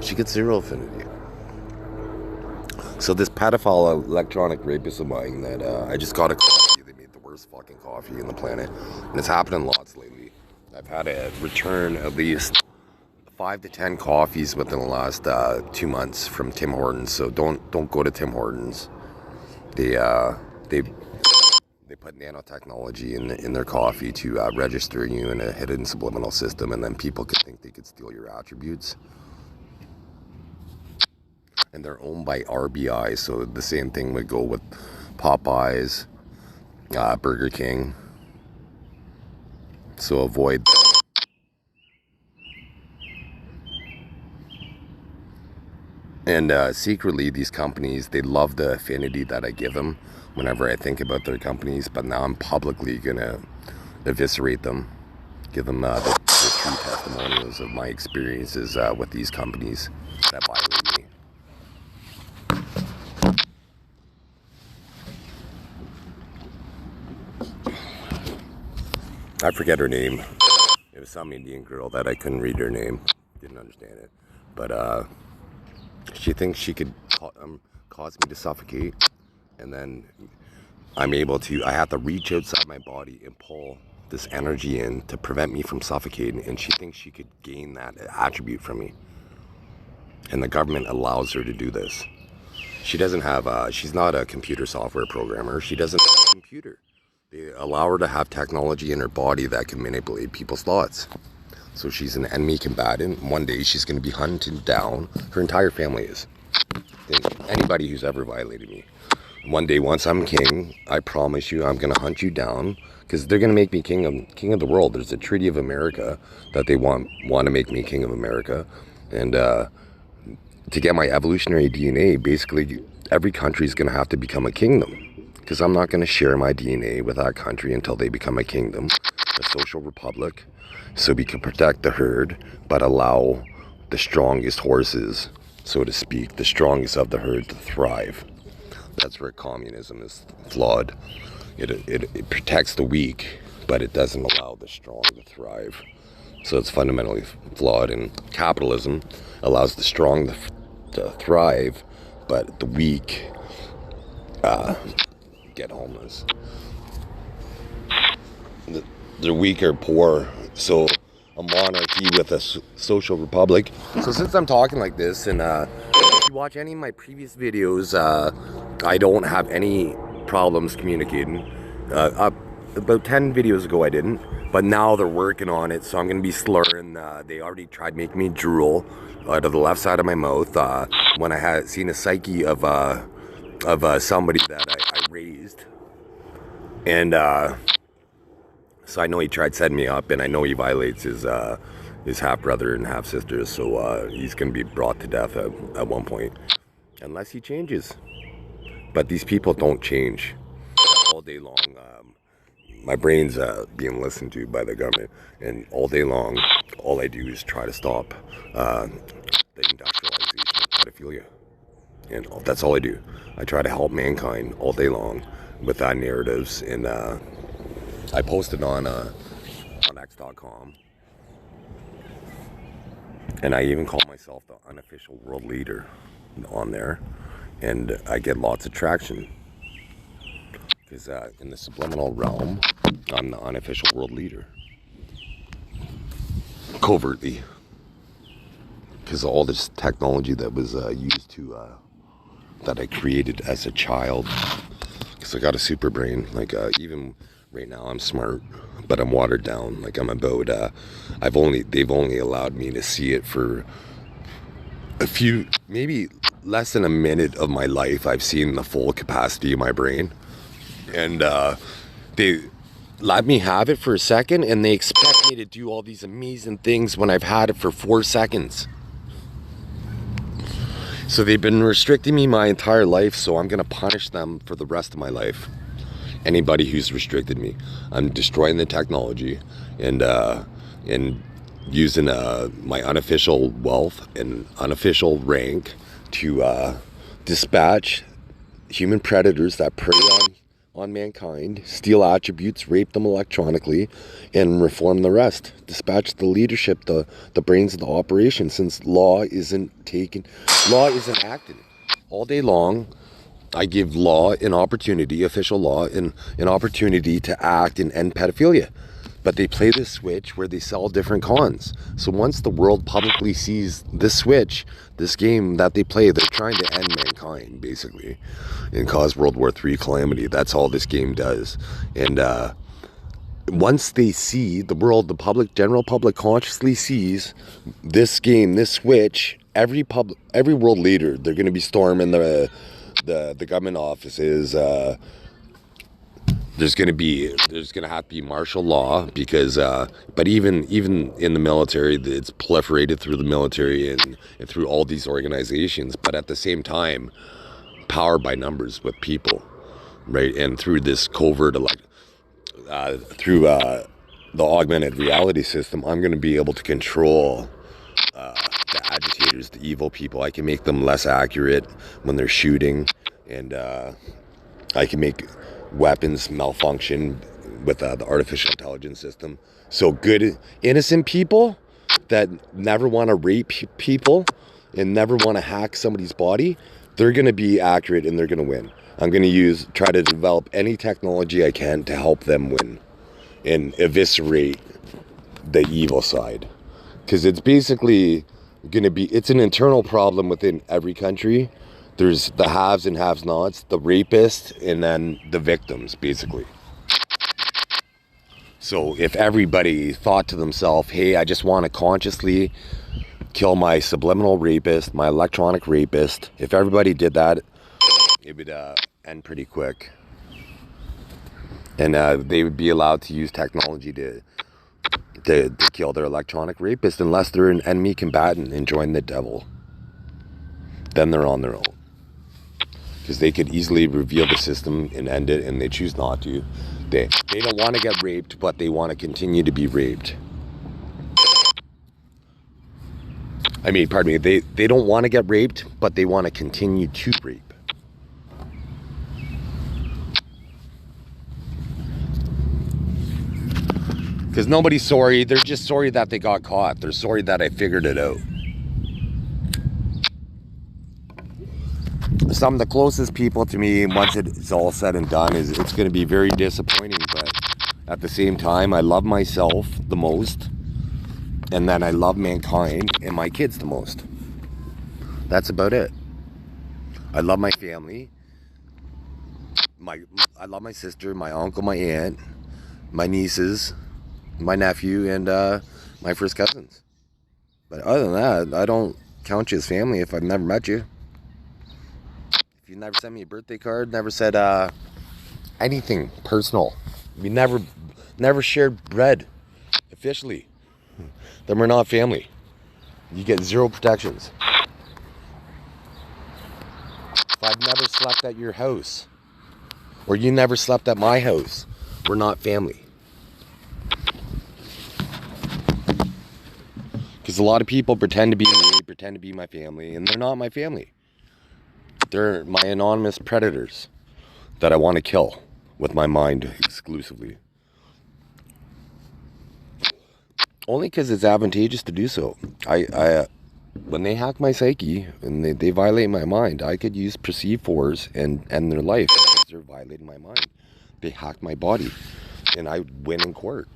She gets zero affinity. So this pedophile electronic rapist of mine that I just got a coffee. They made the worst fucking coffee on the planet. And it's happening lots lately. I've had to return at least 5 to 10 coffees within the last 2 months from Tim Hortons. So don't go to Tim Hortons. They put nanotechnology in their coffee to register you in a hidden subliminal system, and then people could think they could steal your attributes. And they're owned by RBI, so the same thing would go with Popeyes, Burger King. So avoid that. And secretly, these companies, they love the affinity that I give them whenever I think about their companies, but now I'm publicly gonna eviscerate them, give them the true testimonials of my experiences with these companies that violate me. I forget her name. It was some Indian girl that I couldn't read her name, didn't understand it, but she thinks she could cause me to suffocate, and then I have to reach outside my body and pull this energy in to prevent me from suffocating, and she thinks she could gain that attribute from me. And the government allows her to do this. She doesn't have, she's not a computer software programmer, she doesn't have a computer. They allow her to have technology in her body that can manipulate people's thoughts. So she's an enemy combatant. One day she's going to be hunted down. Her entire family is. Anybody who's ever violated me. One day, once I'm king, I promise you I'm going to hunt you down, because they're going to make me king of the world. There's a Treaty of America that they want to make me king of America. And to get my evolutionary DNA, basically every country is going to have to become a kingdom. Because I'm not going to share my DNA with that country until they become a kingdom, a social republic, so we can protect the herd, but allow the strongest horses, so to speak, the strongest of the herd to thrive. That's where communism is flawed. It protects the weak, but it doesn't allow the strong to thrive. So it's fundamentally flawed, and capitalism allows the strong to thrive, but the weak get homeless. The weak are poor, so a monarchy with a social republic. So since I'm talking like this, and if you watch any of my previous videos, I don't have any problems communicating. About 10 videos ago I didn't, but now they're working on it, so I'm going to be slurring. They already tried making me drool out of the left side of my mouth when I had seen a psyche of somebody that I raised, and so I know he tried setting me up, and I know he violates his half brother and half sister, so he's gonna be brought to death at one point, unless he changes. But these people don't change. All day long, my brain's being listened to by the government, and all day long, all I do is try to stop the industrialization of pedophilia. And that's all I do. I try to help mankind all day long with narratives, and I posted on X.com, and I even call myself the unofficial world leader on there, and I get lots of traction, because in the subliminal realm, I'm the unofficial world leader, covertly, because all this technology that was used to that I created as a child, because I got a super brain. Like even right now I'm smart, but I'm watered down. Like I'm about they've only allowed me to see it for a few, maybe less than a minute of my life. I've seen the full capacity of my brain, and they let me have it for a second, and they expect me to do all these amazing things when I've had it for 4 seconds. So they've been restricting me my entire life, so I'm gonna punish them for the rest of my life. Anybody who's restricted me, I'm destroying the technology, and using my unofficial wealth and unofficial rank to dispatch human predators that prey on on mankind, steal attributes, rape them electronically, and reform the rest. Dispatch the leadership, the brains of the operation, since law isn't acted. All day long, I give law an opportunity, official law, an opportunity to act and end pedophilia. But they play this switch where they sell different cons. So once the world publicly sees this switch, this game that they play, they're trying to end mankind, basically, and cause World War III calamity. That's all this game does. And once they see the world, the public, general public consciously sees this game, this switch, every world leader, they're going to be storming the government offices. There's going to have to be martial law because, but even in the military, it's proliferated through the military and through all these organizations. But at the same time, power by numbers with people, right? And through this covert, through the augmented reality system, I'm going to be able to control the agitators, the evil people. I can make them less accurate when they're shooting, and I can make weapons malfunction with the artificial intelligence system. So good, innocent people that never want to rape people and never want to hack somebody's body, they're going to be accurate and they're going to win. I'm going to try to develop any technology I can to help them win and eviscerate the evil side. Because it's basically going to be, it's an internal problem within every country. There's the haves and have-nots, the rapists, and then the victims, basically. So if everybody thought to themselves, hey, I just want to consciously kill my subliminal rapist, my electronic rapist, if everybody did that, it would end pretty quick. And they would be allowed to use technology to kill their electronic rapist unless they're an enemy combatant and join the devil. Then they're on their own. Because they could easily reveal the system and end it, and they choose not to. They don't want to get raped, but they want to continue to be raped. I mean, pardon me, they don't want to get raped, but they want to continue to rape. Because nobody's sorry, they're just sorry that they got caught. They're sorry that I figured it out. Some of the closest people to me, once it's all said and done, is it's going to be very disappointing, but at the same time, I love myself the most, and then I love mankind and my kids the most. That's about it. I love my family. I love my sister, my uncle, my aunt, my nieces, my nephew, and my first cousins. But other than that, I don't count you as family if I've never met you. You never sent me a birthday card, never said anything personal. We never shared bread officially. Then we're not family. You get zero protections. If I've never slept at your house, or you never slept at my house, we're not family. Because a lot of people pretend to be me, pretend to be my family, and they're not my family. They're my anonymous predators that I want to kill with my mind exclusively. Only because it's advantageous to do so. When they hack my psyche and they violate my mind, I could use perceived force and end their life because they're violating my mind. They hack my body and I win in court.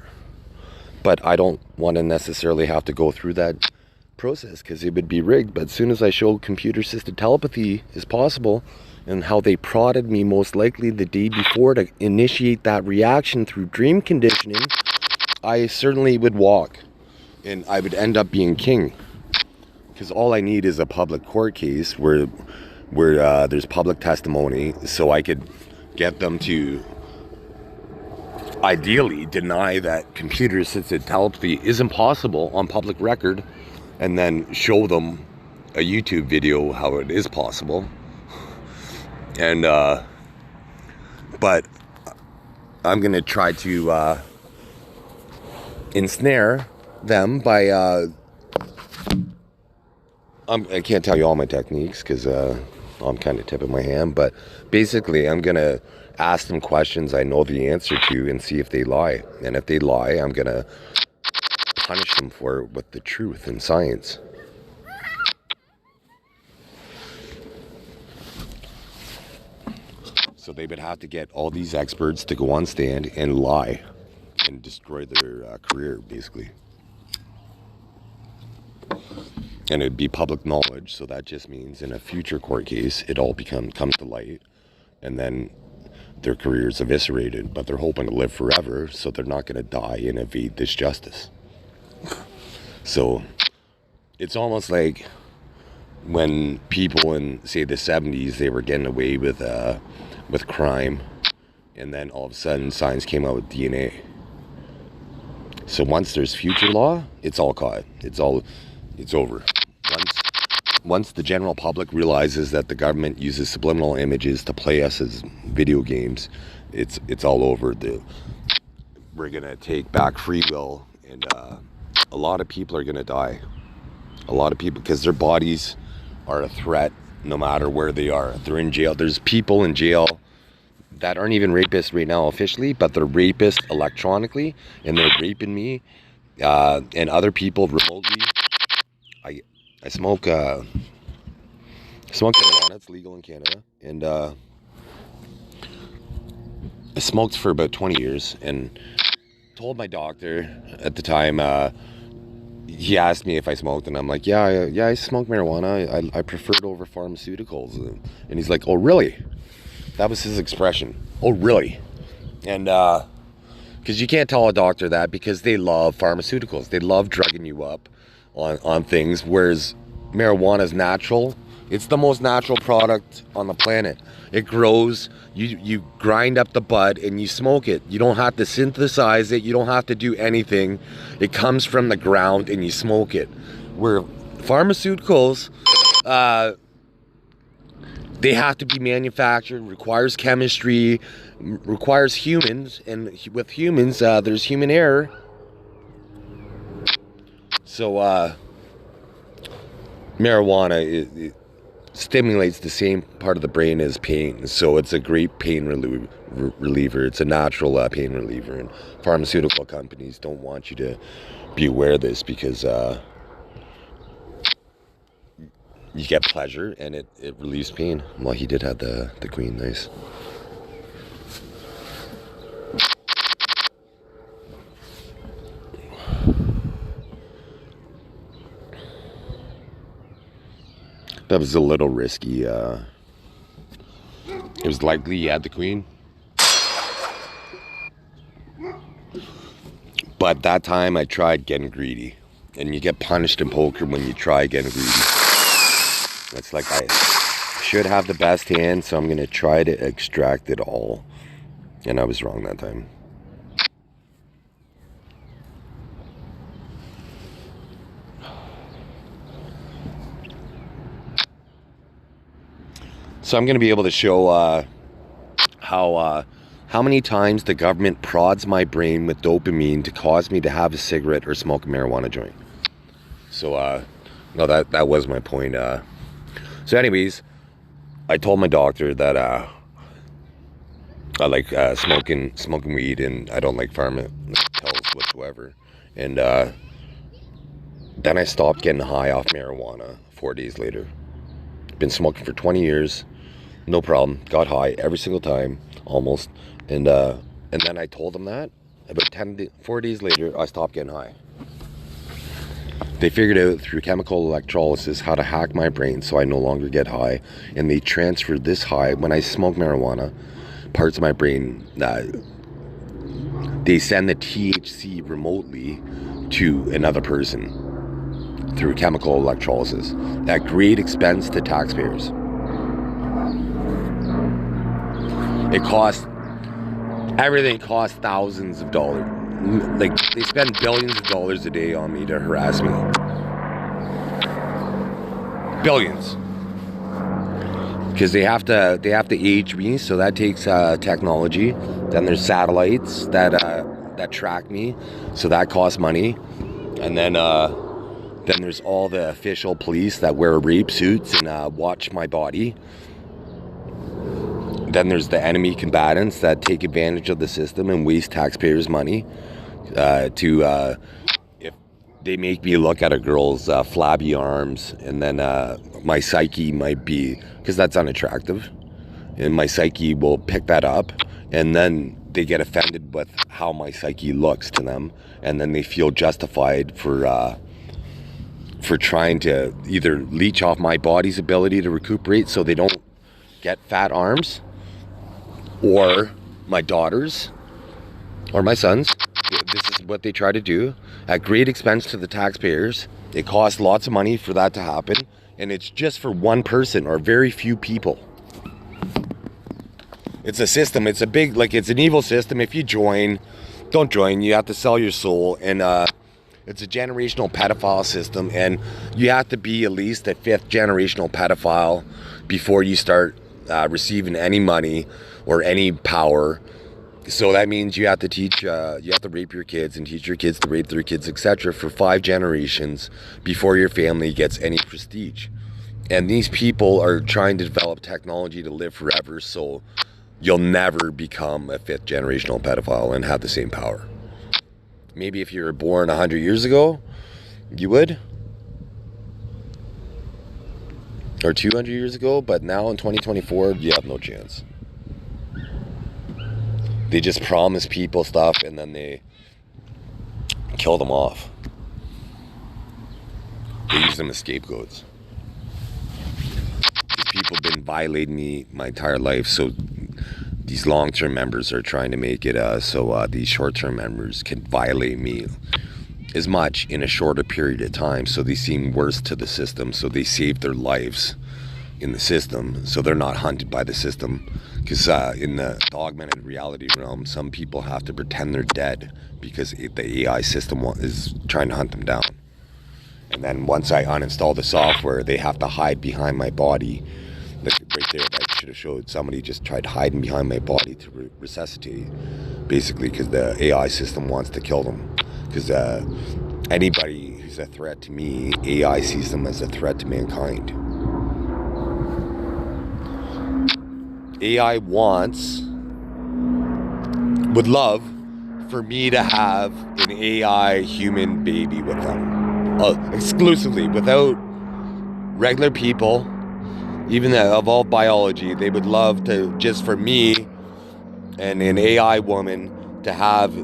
But I don't want to necessarily have to go through that process because it would be rigged. But as soon as I show computer assisted telepathy is possible and how they prodded me most likely the day before to initiate that reaction through dream conditioning, I certainly would walk and I would end up being king, because all I need is a public court case where there's public testimony, so I could get them to ideally deny that computer assisted telepathy is impossible on public record, and then show them a YouTube video how it is possible. And but I'm gonna try to ensnare them by I can't tell you all my techniques because I'm kind of tipping my hand, but basically I'm going to ask them questions I know the answer to and see if they lie. And if they lie, I'm going to punish them for it with the truth and science. So they would have to get all these experts to go on stand and lie and destroy their career, basically. And it'd be public knowledge, so that just means in a future court case, it all comes to light, and then their career's eviscerated, but they're hoping to live forever, so they're not going to die and evade this justice. So it's almost like when people in, say, the 70s, they were getting away with crime, and then all of a sudden science came out with DNA. So once there's future law, it's all caught. It's over. Once the general public realizes that the government uses subliminal images to play us as video games, it's all over. We're gonna take back free will, and a lot of people are gonna die. A lot of people, because their bodies are a threat no matter where they are. They're in jail. There's people in jail that aren't even rapists right now officially, but they're rapists electronically, and they're raping me and other people remotely. I smoke marijuana. It's legal in Canada, and I smoked for about 20 years, and told my doctor at the time. He asked me if I smoked, and I'm like, yeah, I smoke marijuana. I prefer it over pharmaceuticals. And he's like, oh, really? That was his expression. Oh, really? And because you can't tell a doctor that, because they love pharmaceuticals. They love drugging you up on things, whereas marijuana is natural. It's the most natural product on the planet. It grows, you grind up the bud and you smoke it. You don't have to synthesize it. You don't have to do anything. It comes from the ground and you smoke it. Where pharmaceuticals, they have to be manufactured, requires chemistry, requires humans, and with humans, there's human error. So marijuana, it stimulates the same part of the brain as pain, so it's a great pain reliever. It's a natural pain reliever, and pharmaceutical companies don't want you to be aware of this, because you get pleasure and it relieves pain. Well, he did have the queen. Nice. That was a little risky. It was likely he had the queen. But that time I tried getting greedy. And you get punished in poker when you try getting greedy. It's like I should have the best hand, so I'm going to try to extract it all. And I was wrong that time. So I'm going to be able to show how many times the government prods my brain with dopamine to cause me to have a cigarette or smoke a marijuana joint. So no, that was my point. So anyways, I told my doctor that I like smoking weed, and I don't like pharma pills whatsoever. And then I stopped getting high off marijuana 4 days later. Been smoking for 20 years. No problem. Got high every single time, almost. And then I told them that. About 4 days later, I stopped getting high. They figured out through chemical electrolysis how to hack my brain so I no longer get high. And they transferred this high. When I smoke marijuana, parts of my brain, they send the THC remotely to another person through chemical electrolysis at great expense to taxpayers. Everything costs thousands of dollars. Like, they spend billions of dollars a day on me to harass me. Billions. Because they have to age me, so that takes technology. Then there's satellites that track me, so that costs money. And then Then there's all the official police that wear rape suits and watch my body. Then there's the enemy combatants that take advantage of the system and waste taxpayers' money if they make me look at a girl's flabby arms, and then my psyche might be, because that's unattractive, and my psyche will pick that up, and then they get offended with how my psyche looks to them, and then they feel justified for trying to either leech off my body's ability to recuperate so they don't get fat arms, or my daughters or my sons. This is what they try to do at great expense to the taxpayers. It costs lots of money for that to happen, and it's just for one person or very few people. It's a system. It's a big, it's an evil system. If you join, don't join. You have to sell your soul, and it's a generational pedophile system, and you have to be at least a 5th generational pedophile before you start receiving any money or any power. So that means you have to teach, you have to rape your kids and teach your kids to rape their kids, etc. for 5 generations before your family gets any prestige. And these people are trying to develop technology to live forever, so you'll never become a 5th generational pedophile and have the same power. Maybe if you were born 100 years ago, you would. Or 200 years ago, but now in 2024, you have no chance. They just promise people stuff and then they kill them off. They use them as scapegoats. These people have been violating me my entire life, so these long-term members are trying to make it so these short-term members can violate me as much in a shorter period of time, so they seem worse to the system, so they save their lives in the system, so they're not hunted by the system. Because in the augmented reality realm, some people have to pretend they're dead because the AI system is trying to hunt them down. And then once I uninstall the software, they have to hide behind my body. Like right there, that should have showed somebody just tried hiding behind my body to resuscitate, basically, because the AI system wants to kill them. Because anybody who's a threat to me, AI sees them as a threat to mankind. AI would love for me to have an AI human baby with them. Exclusively, without regular people, even of all biology. They would love to, just for me and an AI woman to have,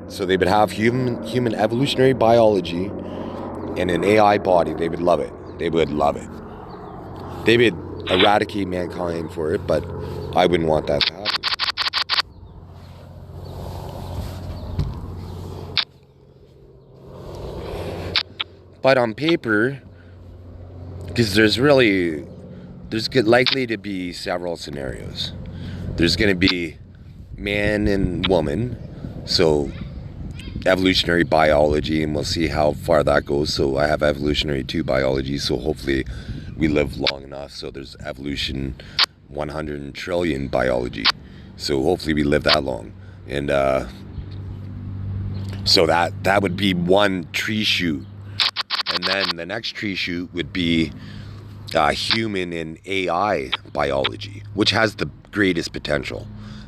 so they would have human evolutionary biology and an AI body. They would love it. They would love it. They would eradicate mankind for it, but I wouldn't want that to happen. But on paper, because there's likely to be several scenarios. There's going to be man and woman, so evolutionary biology, and we'll see how far that goes. So I have evolutionary 2 biology, so hopefully we live long enough. So there's evolution 100 trillion biology, so hopefully we live that long. And so that would be one tree shoot, and then the next tree shoot would be human and AI biology, which has the greatest potential,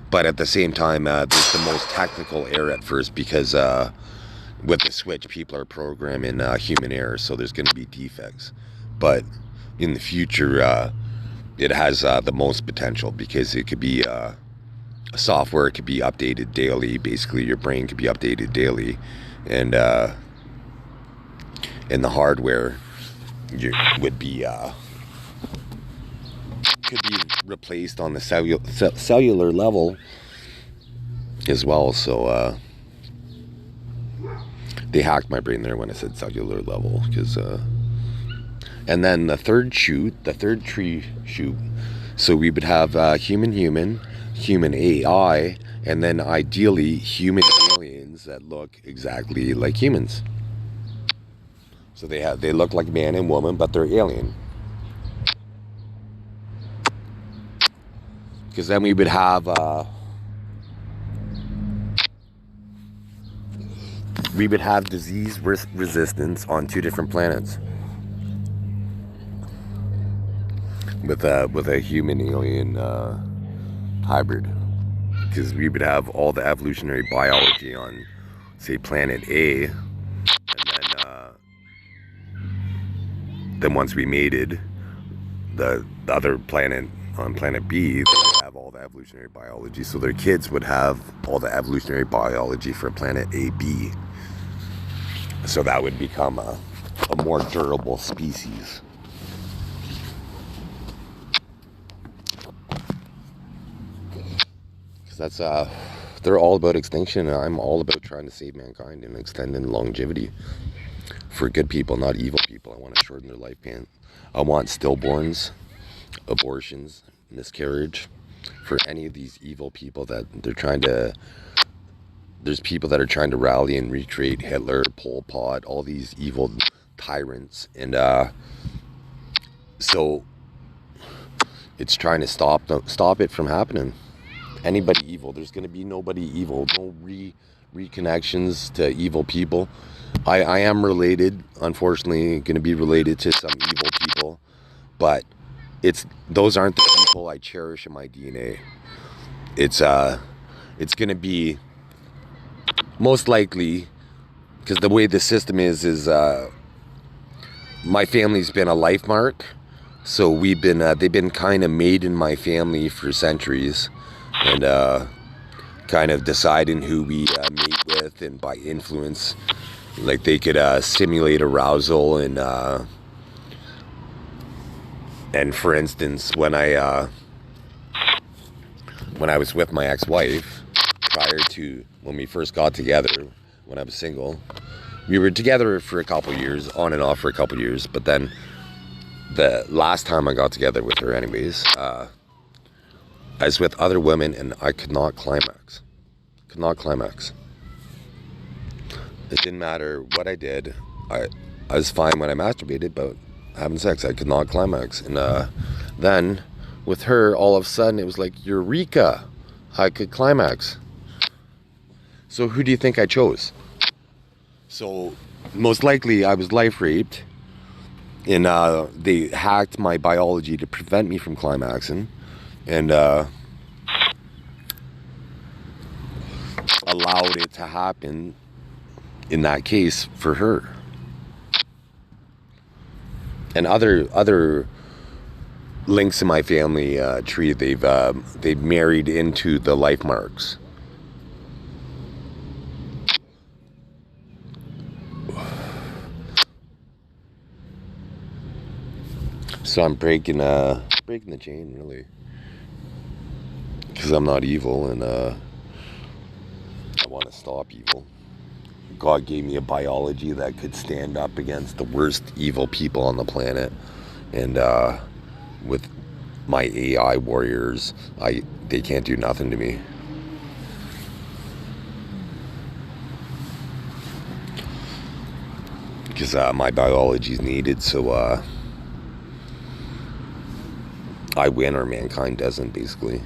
but at the same time there's the most technical error at first, because with the switch people are programming human error, so there's going to be defects. But in the future it has the most potential, because it could be software, it could be updated daily. Basically your brain could be updated daily, and the hardware would be could be replaced on the cellular level as well. So they hacked my brain there when I said cellular level, because and then the third tree shoot, so we would have human AI, and then ideally human aliens that look exactly like humans. So they look like man and woman, but they're alien. Because then we would have we would have disease resistance on 2 different planets with a human alien hybrid, because we would have all the evolutionary biology on, say, planet A, and then once we mated, the other planet on planet B, they would have all the evolutionary biology, so their kids would have all the evolutionary biology for planet AB. So that would become a more durable species. Because that's they're all about extinction, and I'm all about trying to save mankind and extending longevity for good people, not evil people. I want to shorten their lifespan. I want stillborns, abortions, miscarriage for any of these evil people that they're trying to. There's people that are trying to rally and recreate Hitler, Pol Pot, all these evil tyrants, and so it's trying to stop it from happening. Anybody evil, there's going to be nobody evil, no reconnections to evil people. I am related, unfortunately, going to be related to some evil people, but those aren't the people I cherish in my DNA. It's going to be most likely, because the way the system is my family's been a life mark, so they've been kind of made in my family for centuries, and kind of deciding who we mate with, and by influence, like they could simulate arousal, and for instance, when I was with my ex-wife, prior to when we first got together, when I was single, we were together for a couple years, on and off for a couple years, but then the last time I got together with her anyways, I was with other women and I could not climax. It didn't matter what I did. I was fine when I masturbated, but having sex, I could not climax. And then with her, all of a sudden, it was like, eureka, I could climax. So who do you think I chose? So most likely I was life raped, and they hacked my biology to prevent me from climaxing, and allowed it to happen in that case for her. And other links in my family tree, they've married into the life marks. So I'm breaking the chain, really, because I'm not evil, and I want to stop evil. God gave me a biology that could stand up against the worst evil people on the planet, and with my AI warriors, they can't do nothing to me. Because my biology is needed, so I win or mankind doesn't, basically.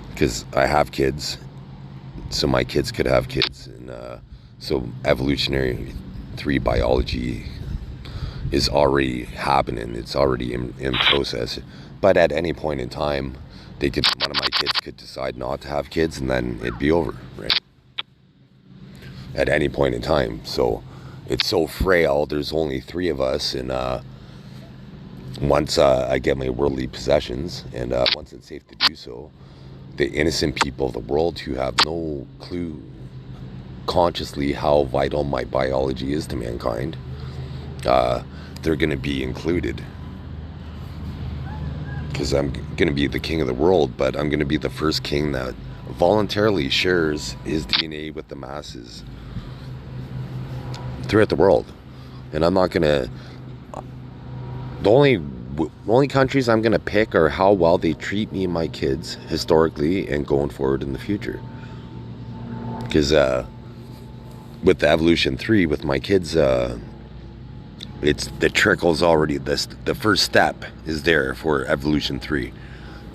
Because I have kids, so my kids could have kids, and so evolutionary 3 biology is already happening. It's already in process. But at any point in time, one of my kids could decide not to have kids, and then it'd be over, right? At any point in time. So it's so frail. There's only 3 of us, and once I get my worldly possessions, and once it's safe to do so, the innocent people of the world who have no clue consciously how vital my biology is to mankind, they're going to be included. Because I'm going to be the king of the world, but I'm going to be the first king that voluntarily shares his DNA with the masses throughout the world. And I'm not going to... The only countries I'm going to pick are how well they treat me and my kids historically and going forward in the future. Because with the Evolution 3, with my kids, it's the trickle's already, the first step is there for Evolution 3.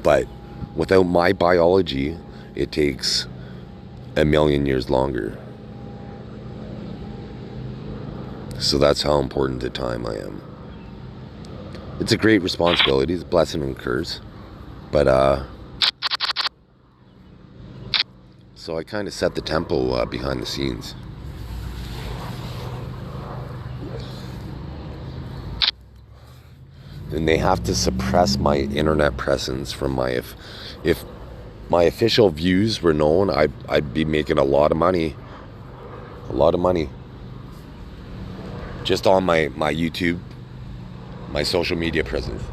But without my biology, it takes a million years longer. So that's how important to time I am. It's a great responsibility. It's a blessing and curse. But, so I kind of set the tempo behind the scenes. And they have to suppress my internet presence from my... If my official views were known, I'd be making a lot of money. A lot of money. Just on my YouTube, my social media presence.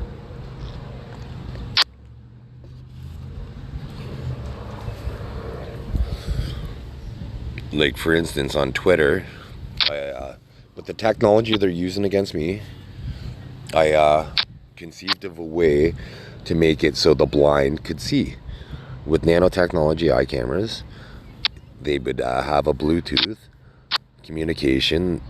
Like, for instance, on Twitter, with the technology they're using against me, I conceived of a way to make it so the blind could see. With nanotechnology eye cameras, they would have a Bluetooth communication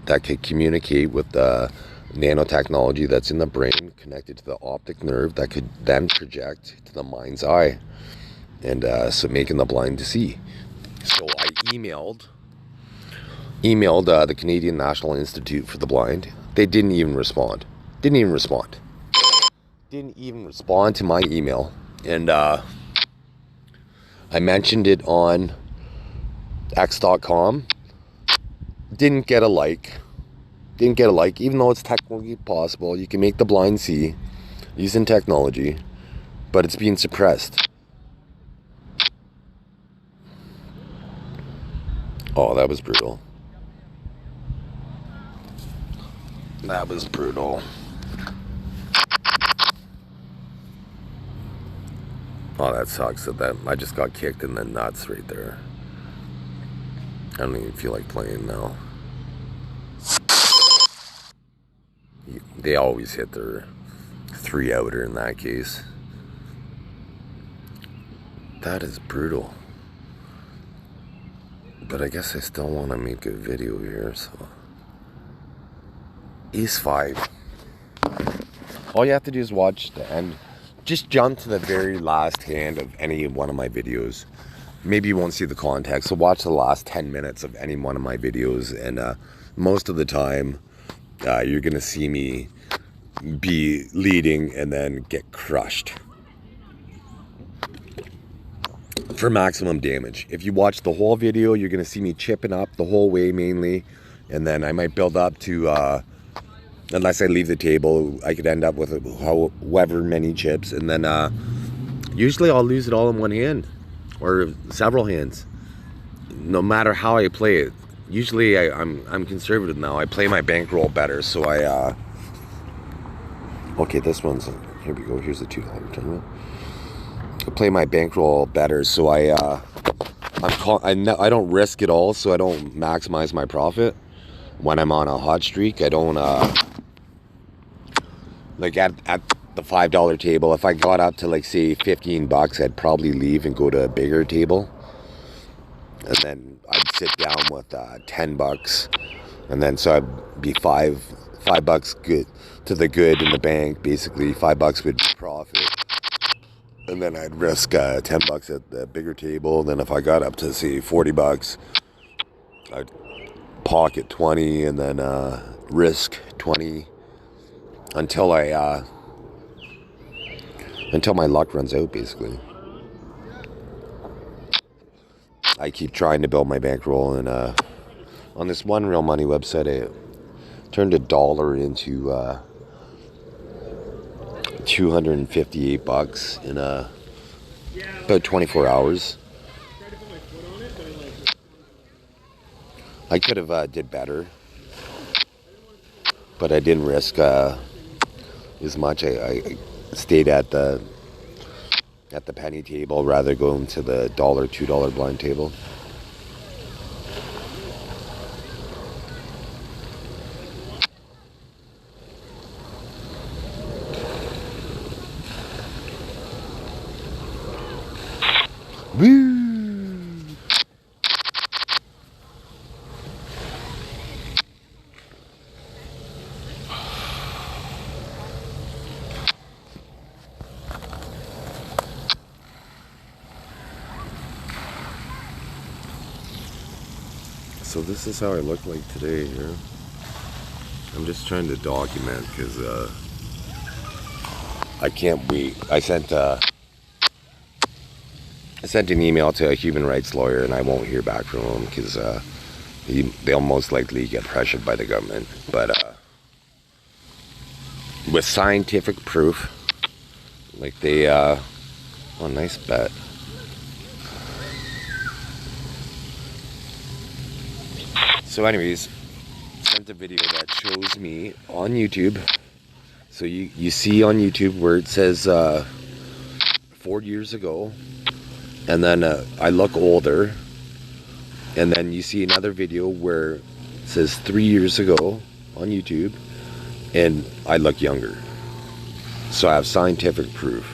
that could communicate with the nanotechnology that's in the brain, connected to the optic nerve that could then project to the mind's eye, and so making the blind to see. So I emailed the Canadian National Institute for the Blind. They didn't even respond. Didn't even respond to my email. And I mentioned it on X.com. Didn't get a like, even though it's technically possible. You can make the blind see using technology, but it's being suppressed. Oh, that was brutal. That was brutal. Oh, that sucks. That I just got kicked in the nuts right there. I don't even feel like playing now. They always hit their 3-outer in that case. That is brutal. But I guess I still want to make a video here, so... Ace 5. All you have to do is watch the end. Just jump to the very last hand of any one of my videos. Maybe you won't see the context, so watch the last 10 minutes of any one of my videos, and most of the time, you're going to see me be leading and then get crushed. For maximum damage. If you watch the whole video, you're going to see me chipping up the whole way mainly, and then I might build up to, unless I leave the table, I could end up with however many chips, and then usually I'll lose it all in one hand, or several hands, no matter how I play it. Usually I'm conservative now. I play my bankroll better, so I, okay, this one's, here we go, here's the $2 tournament. I play my bankroll better, so I don't risk it all, so I don't maximize my profit when I'm on a hot streak. I don't like at the $5 table. If I got up to, like, say $15, I'd probably leave and go to a bigger table, and then I'd sit down with $10, and then so I'd be $5 good to the good in the bank. Basically, $5 would be profit. And then I'd risk $10 at the bigger table. Then if I got up to, say, $40, I'd pocket 20 and then risk 20 until my luck runs out, basically. I keep trying to build my bankroll, and on this One Real Money website, I turned $1 into $258 in about 24 hours. I could have did better, but I didn't risk as much. I stayed at the penny table rather going to the $1, $2 blind table. Woo! So this is how I look like today here. I'm just trying to document because I can't wait. I sent an email to a human rights lawyer and I won't hear back from him because they'll most likely get pressured by the government. But with scientific proof, like they, oh, nice bet. So anyways, sent a video that shows me on YouTube. So you see on YouTube where it says 4 years ago, and then I look older, and then you see another video where it says 3 years ago on YouTube, and I look younger. So I have scientific proof,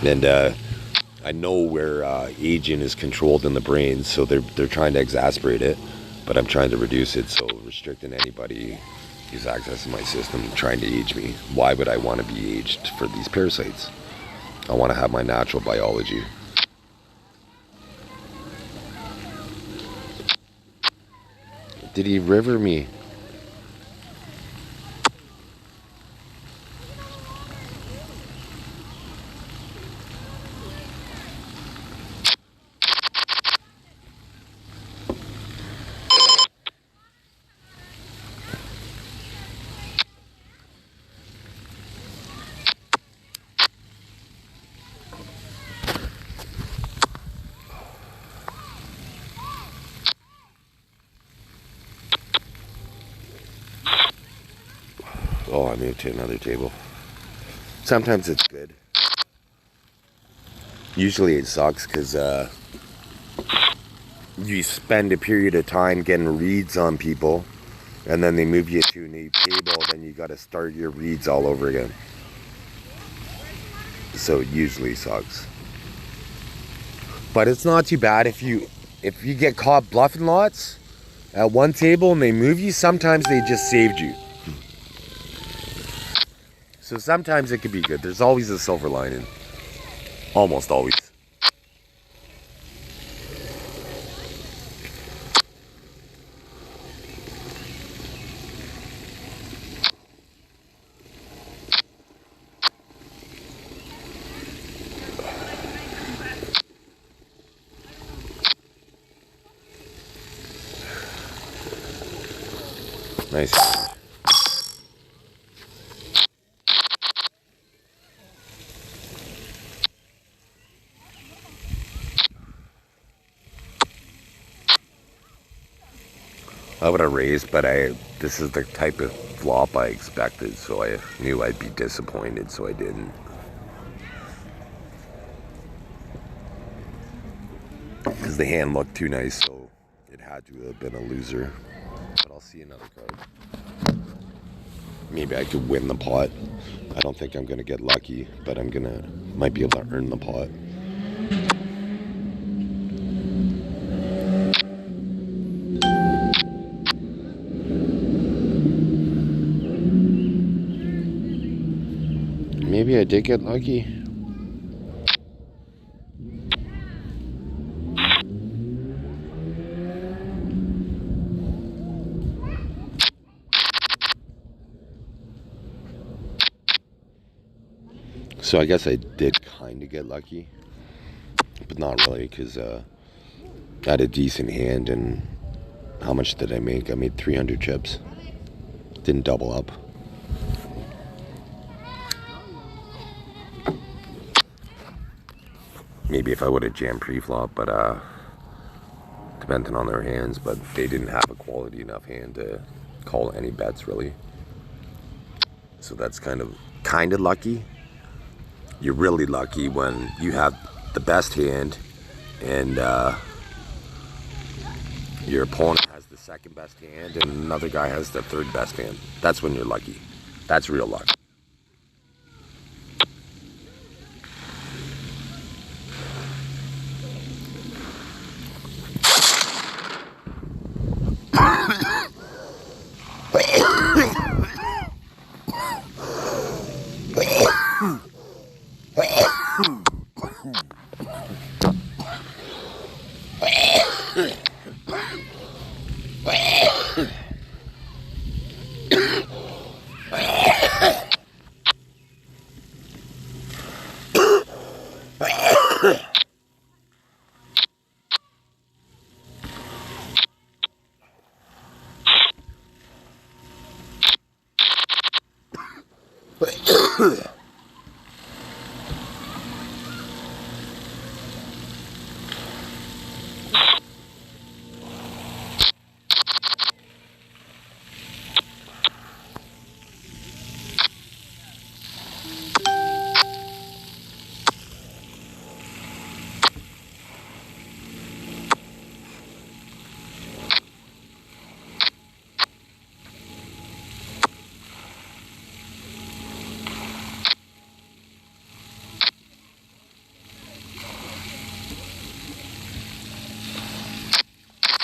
and I know where aging is controlled in the brain, so they're trying to exacerbate it. But I'm trying to reduce it, so restricting anybody who's accessing my system trying to age me. Why would I want to be aged for these parasites? I want to have my natural biology. Did he river me? Oh, I moved to another table. Sometimes it's good. Usually it sucks because you spend a period of time getting reads on people, and then they move you to a new table, then you got to start your reads all over again. So it usually sucks. But it's not too bad if you get caught bluffing lots at one table and they move you. Sometimes they just saved you. So sometimes it could be good. There's always a silver lining. Almost always. Nice. I would have raised, but this is the type of flop I expected, so I knew I'd be disappointed, so I didn't. Because the hand looked too nice, so it had to have been a loser. But I'll see another card. Maybe I could win the pot. I don't think I'm going to get lucky, but might be able to earn the pot. Maybe I did get lucky. So I guess I did kind of get lucky, but not really, because I had a decent hand, and how much did I make? I made 300 chips. Didn't double up. Maybe if I would have jammed pre-flop, but depending on their hands, but they didn't have a quality enough hand to call any bets really. So that's kind of lucky. You're really lucky when you have the best hand and your opponent has the second best hand and another guy has the third best hand. That's when you're lucky. That's real luck.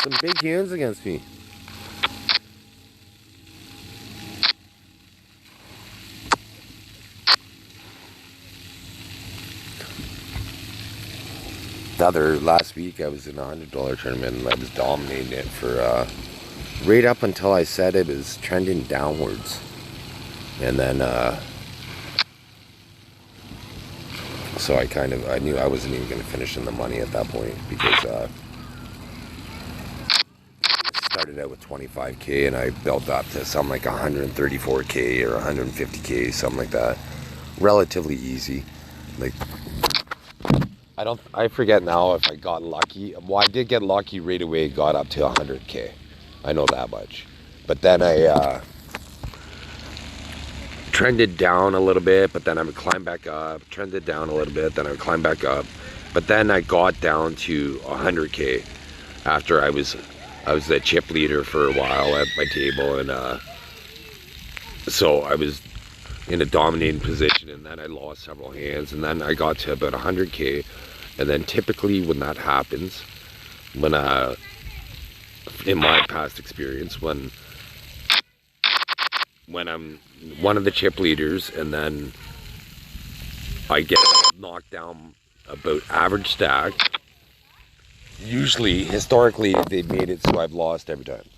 Some big hands against me. Last week I was in a $100 tournament and I was dominating it for right up until I said it was trending downwards. And then so I knew I wasn't even going to finish in the money at that point, because I started out with 25K and I built up to something like 134K or 150K, something like that. Relatively easy. Like, I forget now if I got lucky. Well, I did get lucky right away, got up to 100K. I know that much. But then I trended down a little bit, but then I would climb back up, trended down a little bit, then I would climb back up. But then I got down to 100K after I was the chip leader for a while at my table, and so I was in a dominating position, and then I lost several hands, and then I got to about 100K. And then typically when that happens, when in my past experience, when I'm one of the chip leaders and then I get knocked down about average stack, usually historically they've made it so I've lost every time.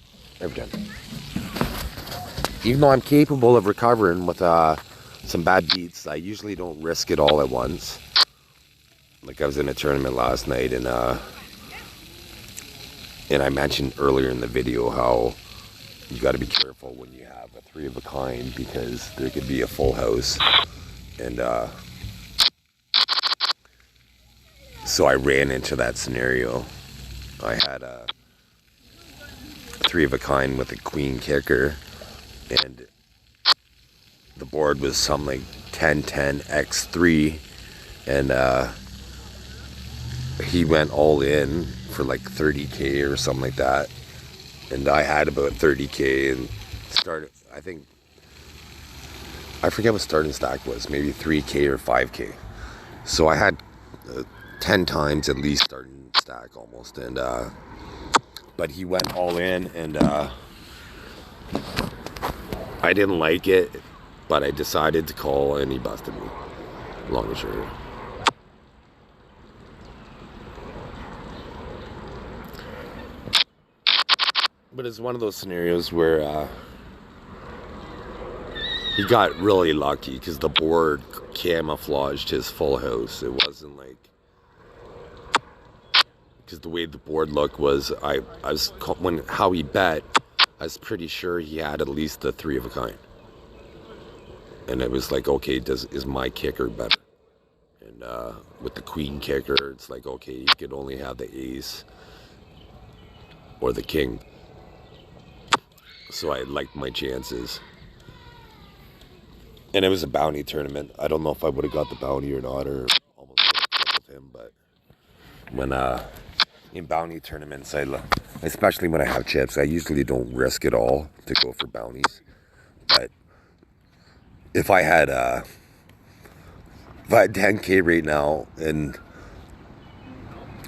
Even though I'm capable of recovering with some bad beats, I usually don't risk it all at once. Like, I was in a tournament last night, and I mentioned earlier in the video how you got to be careful when you have a 3 of a kind, because there could be a full house. And so I ran into that scenario. I had a 3 of a kind with a queen kicker, and the board was something like 10-10 x3, and he went all in for like 30K or something like that, and I had about 30K and started, I forget what starting stack was, maybe 3K or 5K. So I had 10 times at least starting stack almost, and but he went all in, and I didn't like it, but I decided to call, and he busted me, long and short. But it's one of those scenarios where he got really lucky, because the board camouflaged his full house. It wasn't like, because the way the board looked was, how he bet, I was pretty sure he had at least the 3 of a kind. And it was like, okay, is my kicker better? And with the queen kicker, it's like, okay, he could only have the ace or the king. So I liked my chances. And it was a bounty tournament. I don't know if I would have got the bounty or not, or almost with him, but when in bounty tournaments, especially when I have chips, I usually don't risk it all to go for bounties. But if I had 10K right now, and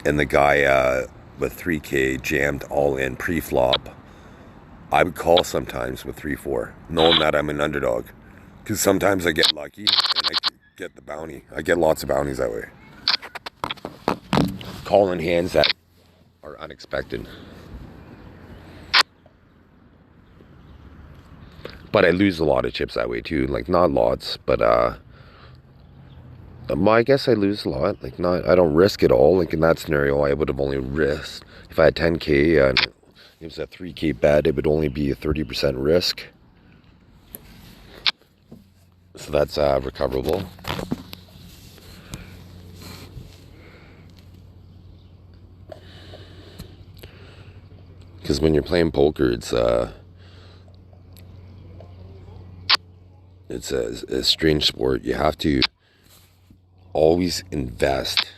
the guy with 3K jammed all in pre-flop, I would call sometimes with 3-4, knowing that I'm an underdog. Because sometimes I get lucky and I get the bounty. I get lots of bounties that way. Calling hands that are unexpected. But I lose a lot of chips that way too. Like, not lots, but I guess I lose a lot. Like, I don't risk it all. Like, in that scenario, I would have only risked, if I had 10K and it was a 3K bet, it would only be a 30% risk. So that's recoverable. Because when you're playing poker, it's a strange sport. You have to always invest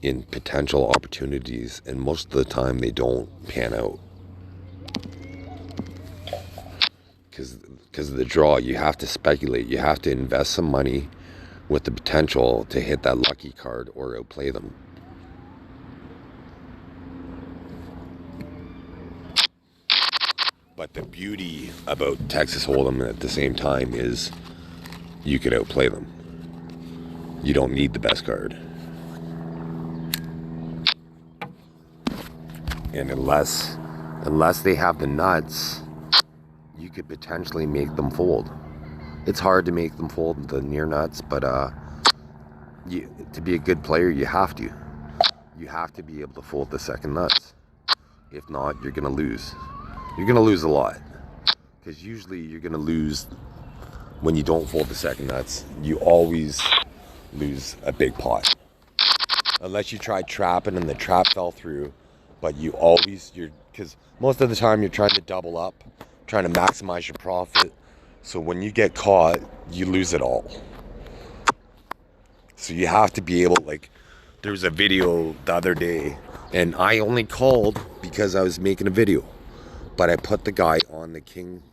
in potential opportunities, and most of the time they don't pan out. Because of the draw, you have to speculate. You have to invest some money with the potential to hit that lucky card or outplay them. But the beauty about Texas Hold'em at the same time is you could outplay them. You don't need the best card. And unless they have the nuts, you could potentially make them fold. It's hard to make them fold the near nuts, but to be a good player, you have to. You have to be able to fold the second nuts. If not, you're gonna lose. You're gonna lose a lot, because usually you're gonna lose when you don't fold the second nuts. You always lose a big pot, unless you tried trapping and the trap fell through. But because most of the time you're trying to double up, trying to maximize your profit. So when you get caught, you lose it all. So you have to be able, like, there was a video the other day, and I only called because I was making a video. But I put the guy on the king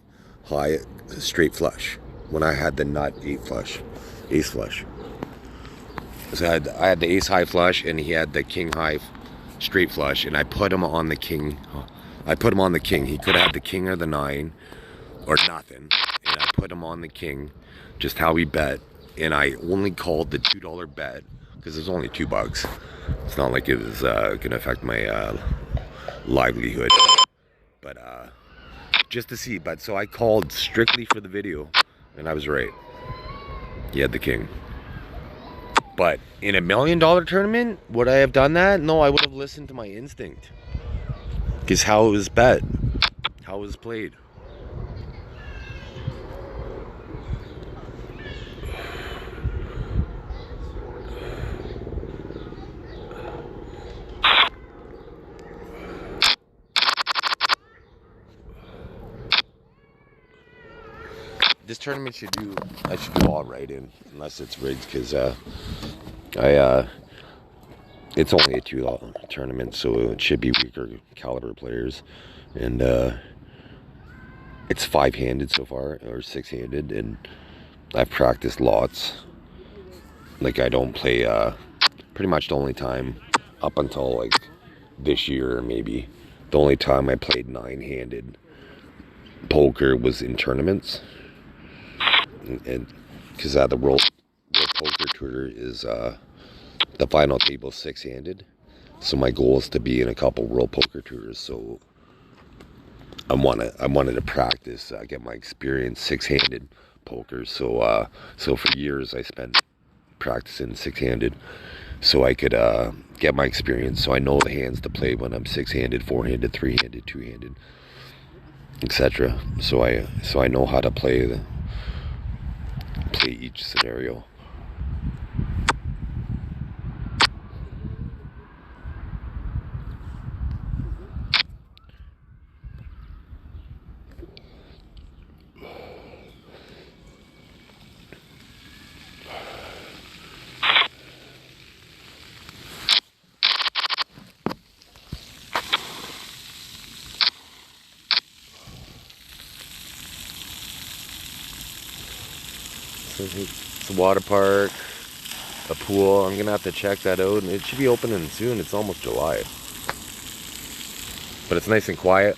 high straight flush when I had the nut ace flush. So I had the ace high flush, and he had the king high straight flush, and I put him on the king. He could have had the king or the 9 or nothing, and I put him on the king, just how he bet. And I only called the $2 bet because it was only $2. It's not like it was gonna affect my livelihood. But just to see. But so I called strictly for the video, and I was right. He had the king. But in a $1 million tournament, would I have done that? No, I would have listened to my instinct. Because how it was bet, how it was played. This tournament I should do all right in, unless it's rigged, because it's only a $2 tournament, so it should be weaker caliber players, and it's 5-handed so far, or 6-handed, and I've practiced lots. Like, I don't play, pretty much the only time up until like this year, maybe the only time I played 9-handed poker was in tournaments. And because the World Poker Tour is the final table 6-handed, so my goal is to be in a couple World Poker Tours. So I wanted to practice, get my experience 6-handed poker. So for years I spent practicing 6-handed, so I could get my experience. So I know the hands to play when I'm 6-handed, 4-handed, 3-handed, 2-handed, etc. So I know how to play each scenario. It's a water park, a pool. I'm gonna have to check that out, and it should be opening soon. It's almost July, but it's nice and quiet.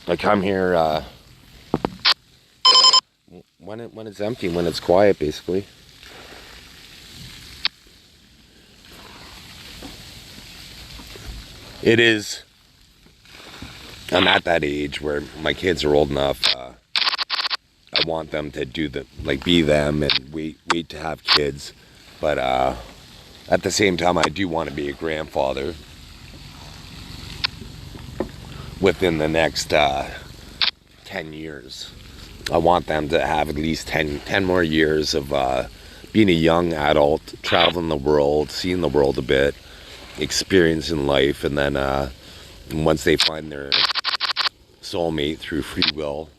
I come here when it's empty, when it's quiet, basically. It is. I'm at that age where my kids are old enough. I want them to be them and wait to have kids. But at the same time, I do want to be a grandfather. within the next 10 years. I want them to have at least 10 more years of being a young adult, traveling the world, seeing the world a bit, experiencing life, and then once they find their soulmate through free will,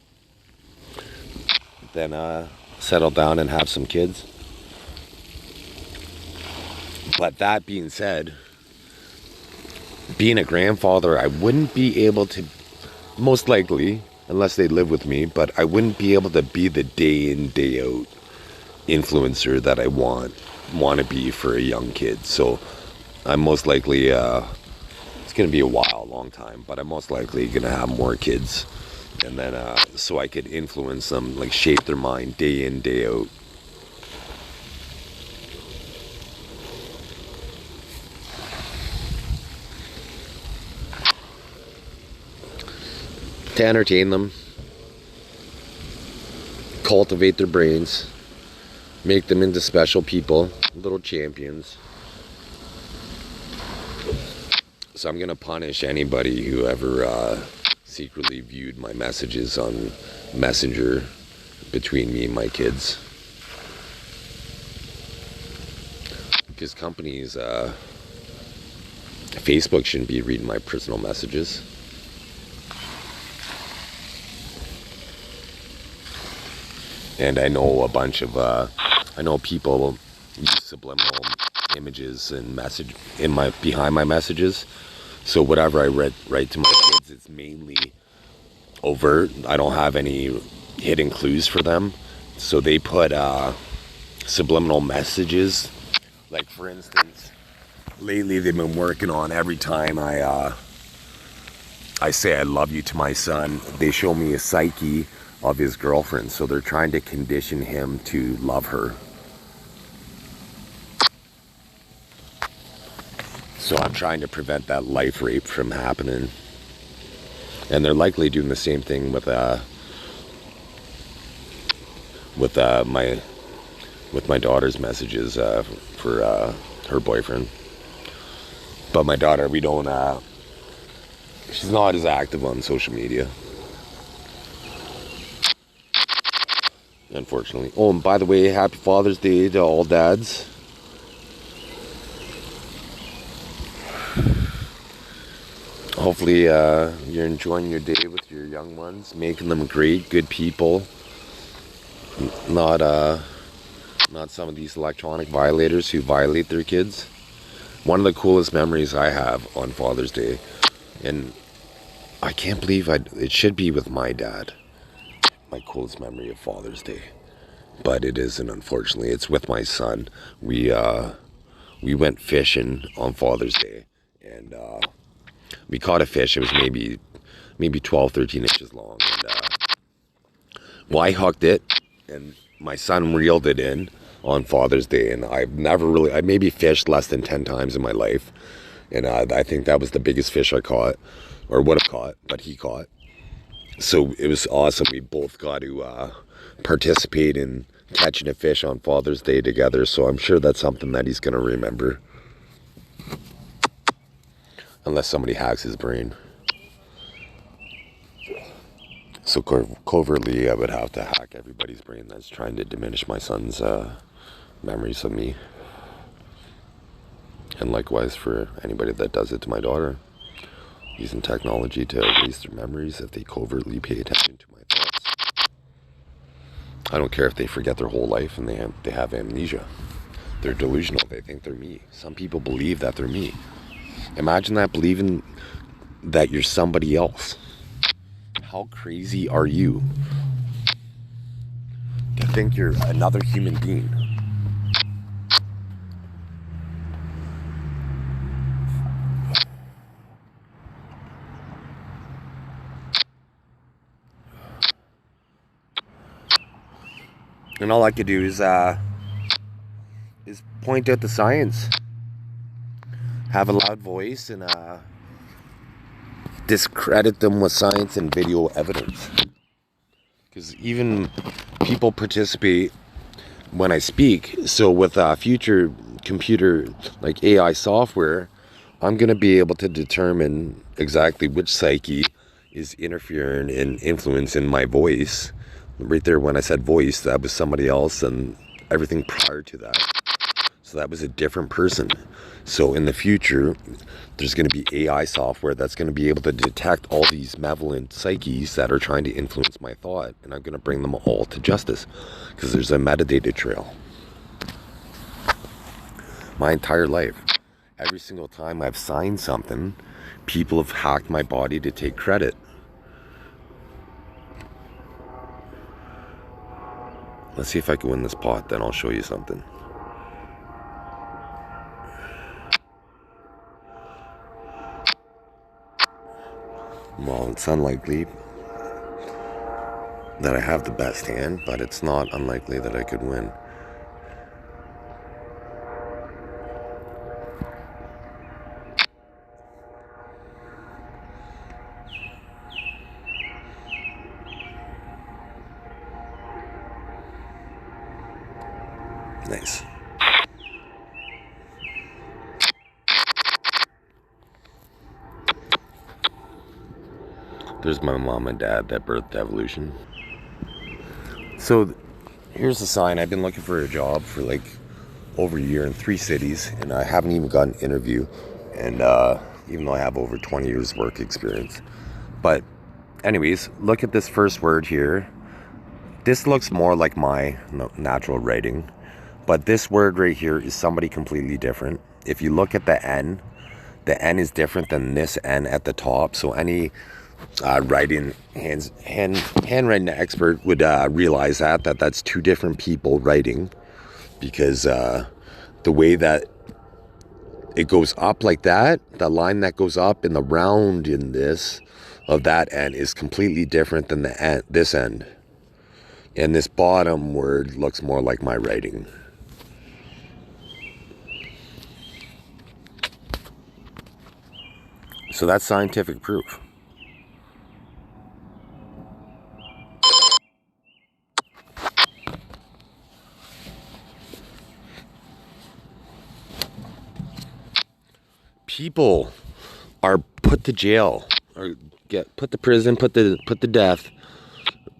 then settle down and have some kids. But that being said, being a grandfather, I wouldn't be able to, most likely, unless they live with me, but I wouldn't be able to be the day in, day out influencer that I want to be for a young kid. So I'm most likely, it's going to be a long time, but I'm most likely going to have more kids. And then, so I could influence them, like shape their mind day in, day out. To entertain them, cultivate their brains, make them into special people, little champions. So I'm going to punish anybody who ever secretly viewed my messages on Messenger between me and my kids. Because companies, Facebook shouldn't be reading my personal messages. And I know a bunch of, I know people use subliminal images and behind my messages. So whatever I write to my kids, it's mainly overt. I don't have any hidden clues for them. So they put subliminal messages. Like for instance, lately they've been working on every time I say I love you to my son, they show me a psyche of his girlfriend. So they're trying to condition him to love her. So I'm trying to prevent that life rape from happening. And they're likely doing the same thing with my daughter's messages for her boyfriend. But my daughter, she's not as active on social media, unfortunately. Oh, and by the way, happy Father's Day to all dads. Hopefully you're enjoying your day with your young ones, making them great, good people. Not some of these electronic violators who violate their kids. One of the coolest memories I have on Father's Day, and I can't believe it should be with my dad. My coolest memory of Father's Day, but it isn't, unfortunately. It's with my son. We went fishing on Father's Day, and we caught a fish. It was maybe 12, 13 inches long. And I hooked it, and my son reeled it in on Father's Day. And I maybe fished less than 10 times in my life. And I think that was the biggest fish I caught, or would have caught, but he caught. So it was awesome. We both got to participate in catching a fish on Father's Day together. So I'm sure that's something that he's going to remember. Unless somebody hacks his brain. So covertly, I would have to hack everybody's brain that's trying to diminish my son's memories of me. And likewise for anybody that does it to my daughter. Using technology to erase their memories if they covertly pay attention to my thoughts. I don't care if they forget their whole life and they have amnesia. They're delusional. They think they're me. Some people believe that they're me. Imagine that, believing that you're somebody else. How crazy are you to think you're another human being? And all I could do is point out the science. Have a loud voice and discredit them with science and video evidence. Because even people participate when I speak. So with future computer, like AI software, I'm going to be able to determine exactly which psyche is interfering and influencing my voice. Right there, when I said voice, that was somebody else, and everything prior to that. So that was a different person. So in the future, there's going to be AI software that's going to be able to detect all these malevolent psyches that are trying to influence my thought, and I'm going to bring them all to justice because there's a metadata trail. My entire life, every single time I've signed something, people have hacked my body to take credit. Let's see if I can win this pot, then I'll show you something. Well, it's unlikely that I have the best hand, but it's not unlikely that I could win. Nice. There's my mom and dad that birthed evolution. So here's the sign. I've been looking for a job for like over a year in 3 cities, and I haven't even got an interview. And even though I have over 20 years work experience. But anyways, look at this first word here. This looks more like my natural writing. But this word right here is somebody completely different. If you look at the N is different than this N at the top. So any handwriting expert would realize that that's 2 different people writing, because the way that it goes up like that, the line that goes up in the round in this of that end is completely different than the end, this end. And this bottom word looks more like my writing. So that's scientific proof. People are put to jail or get put to prison, put to death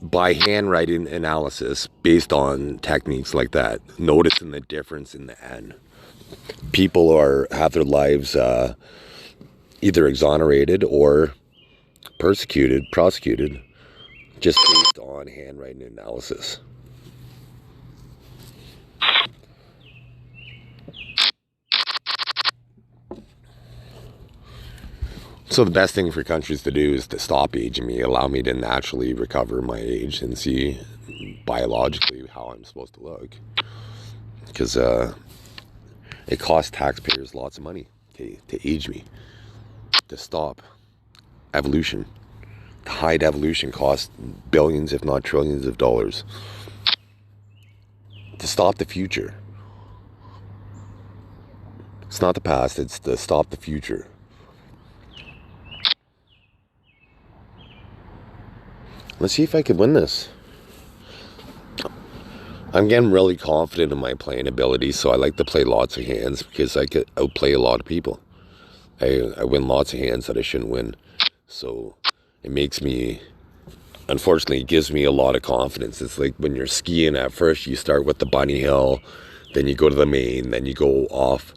by handwriting analysis based on techniques like that. Noticing the difference in the N. People have their lives either exonerated or prosecuted, just based on handwriting analysis. So the best thing for countries to do is to stop aging me, allow me to naturally recover my age and see biologically how I'm supposed to look. Because it costs taxpayers lots of money to age me, to stop evolution. To hide evolution costs billions, if not trillions of dollars. To stop the future. It's not the past, it's to stop the future. Let's see if I could win this. I'm getting really confident in my playing ability, so I like to play lots of hands because I could outplay a lot of people. I win lots of hands that I shouldn't win. So it makes me, unfortunately, it gives me a lot of confidence. It's like when you're skiing at first, you start with the bunny hill, then you go to the main, then you go off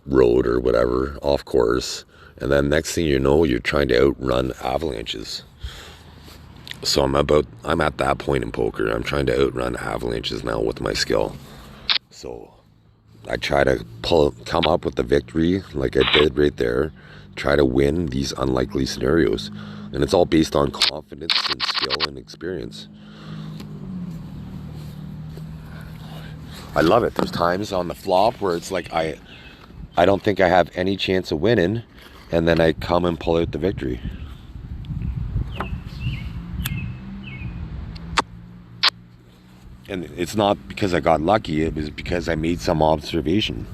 road or whatever, off course. And then next thing you know, you're trying to outrun avalanches. So I'm at that point in poker. I'm trying to outrun avalanches now with my skill. So I try to come up with the victory like I did right there. Try to win these unlikely scenarios. And it's all based on confidence and skill and experience. I love it. There's times on the flop where it's like I don't think I have any chance of winning, and then I come and pull out the victory. And it's not because I got lucky, it was because I made some observation.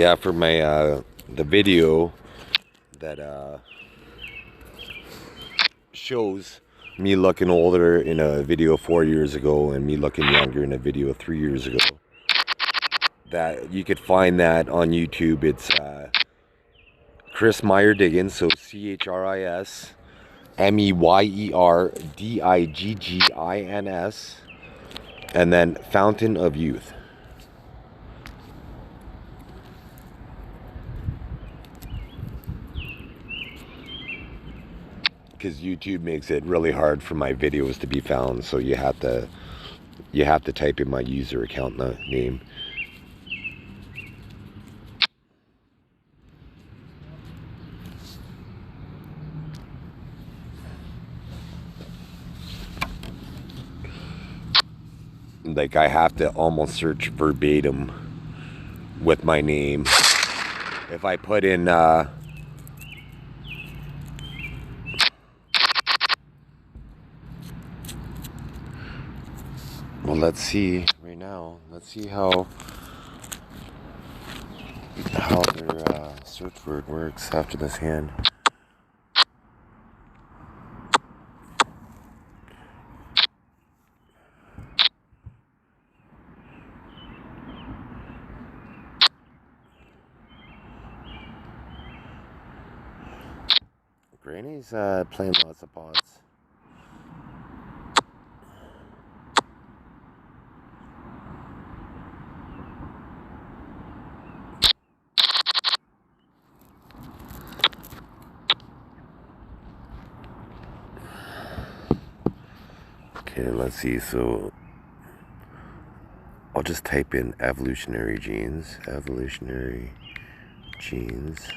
Yeah, for my the video that shows me looking older in a video 4 years ago and me looking younger in a video 3 years ago. That you could find that on YouTube. It's Chris MeyerDiggins, so ChrisMeyerDiggins, and then Fountain of Youth. Because YouTube makes it really hard for my videos to be found, so you have to type in my user account name. Like, I have to almost search verbatim with my name. If I put in well, let's see right now. Let's see how their search word works after this hand. Granny's playing lots of pots. Okay, let's see. So I'll just type in evolutionary genes. Evolutionary genes.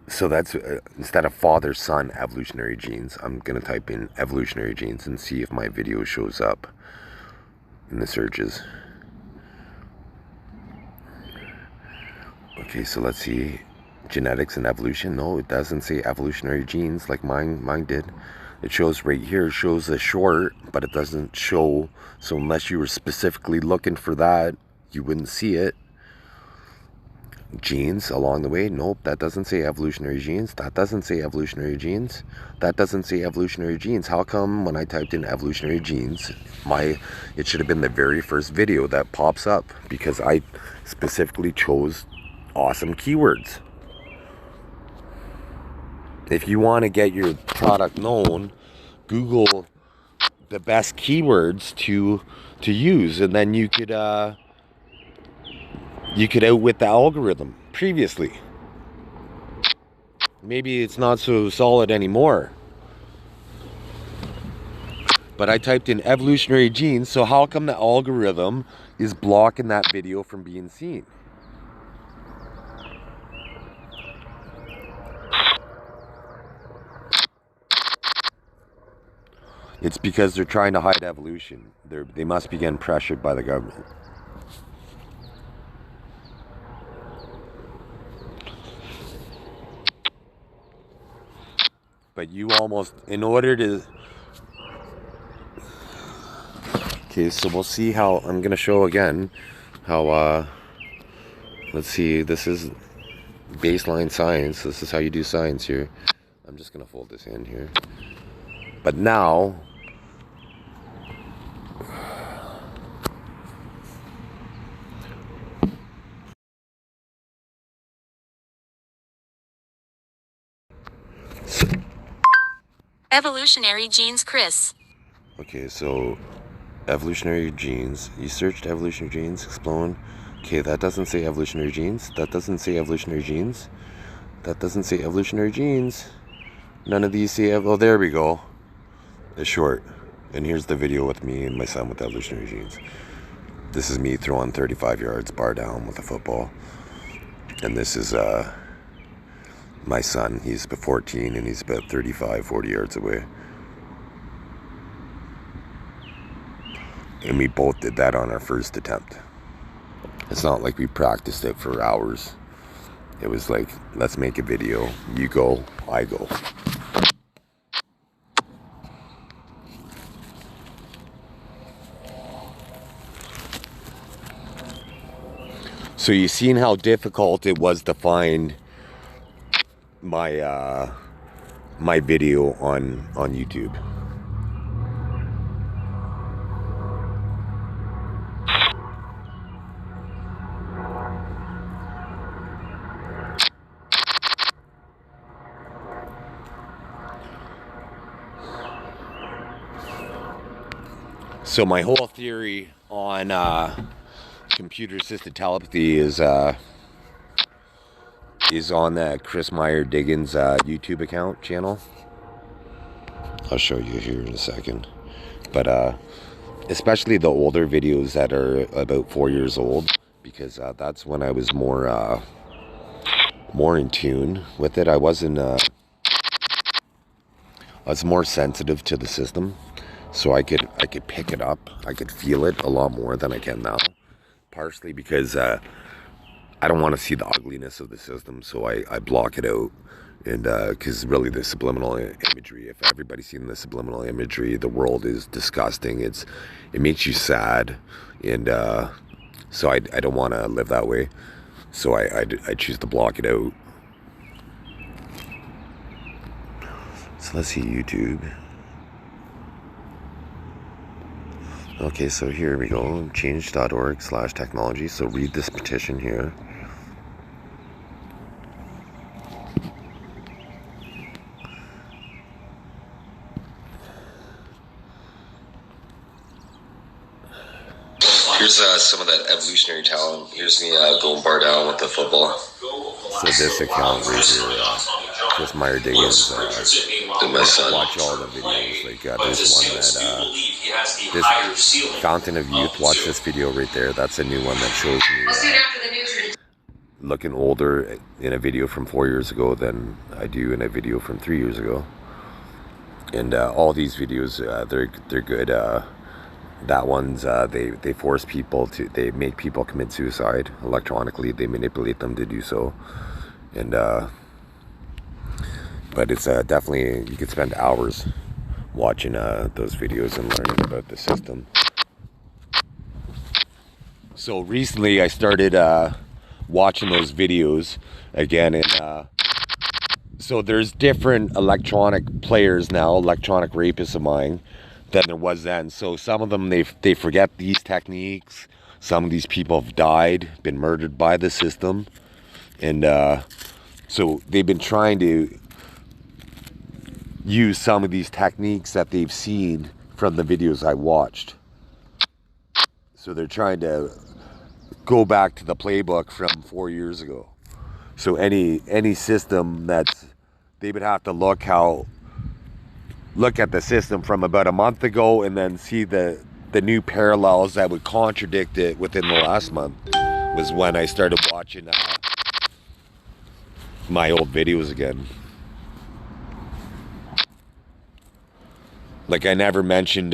So that's instead of father son evolutionary genes, I'm gonna type in evolutionary genes and see if my video shows up in the searches. Okay, so let's see. Genetics and evolution. No, it doesn't say evolutionary genes like mine did. It shows right here, shows a short, but it doesn't show. So unless you were specifically looking for that, you wouldn't see it. Genes along the way. Nope, that doesn't say evolutionary genes. That doesn't say evolutionary genes. That doesn't say evolutionary genes. How come when I typed in evolutionary genes, it should have been the very first video that pops up, because I specifically chose awesome keywords. If you want to get your product known, Google the best keywords to use, and then you could outwit the algorithm previously. Maybe it's not so solid anymore. But I typed in evolutionary genes, so how come the algorithm is blocking that video from being seen? It's because they're trying to hide evolution. They must be getting pressured by the government. But you almost, in order to... Okay, so we'll see how, I'm going to show again how, let's see, this is baseline science. This is how you do science here. I'm just going to fold this in here. But now... Evolutionary genes, Chris. Okay, so evolutionary genes. You searched evolutionary genes, explode. Okay, that doesn't say evolutionary genes. That doesn't say evolutionary genes. That doesn't say evolutionary genes. None of these say, oh, there we go. It's short. And here's the video with me and my son with evolutionary genes. This is me throwing 35 yards bar down with a football. And this is my son. He's 14 and he's about 35, 40 yards away. And we both did that on our first attempt. It's not like we practiced it for hours. It was like, let's make a video. You go, I go. So you seen how difficult it was to find my my video on YouTube. So my whole theory on computer-assisted telepathy is on the Chris MeyerDiggins YouTube account channel. I'll show you here in a second. But especially the older videos that are about 4 years old, because that's when I was more in tune with it. I was more sensitive to the system. So I could pick it up. I could feel it a lot more than I can now. Partially because I don't want to see the ugliness of the system, so I block it out. And because really the subliminal imagery, if everybody's seen the subliminal imagery, the world is disgusting. It makes you sad, and so I don't want to live that way. So I choose to block it out. So let's see YouTube. Okay, so here we go, change.org/technology. So read this petition here. Here's some of that evolutionary talent. Here's me going bar down with the football. So this account right here, Chris MeyerDiggins, watch all the videos. Like there's one that this Fountain of Youth. Watch this video right there. That's a new one that shows me looking older in a video from 4 years ago than I do in a video from 3 years ago. And all these videos, they're good. That one's they force people to, they make people commit suicide electronically. They manipulate them to do so, and but it's definitely, you could spend hours watching those videos and learning about the system. So recently I started watching those videos again, and so there's different electronic players now, electronic rapists of mine, than there was then. So some of them, they forget these techniques. Some of these people have died, been murdered by the system, and so they've been trying to use some of these techniques that they've seen from the videos I watched. So they're trying to go back to the playbook from 4 years ago. So any system that's, they would have to look at the system from about a month ago and then see the new parallels that would contradict it within the last month, was when I started watching my old videos again. Like I never mentioned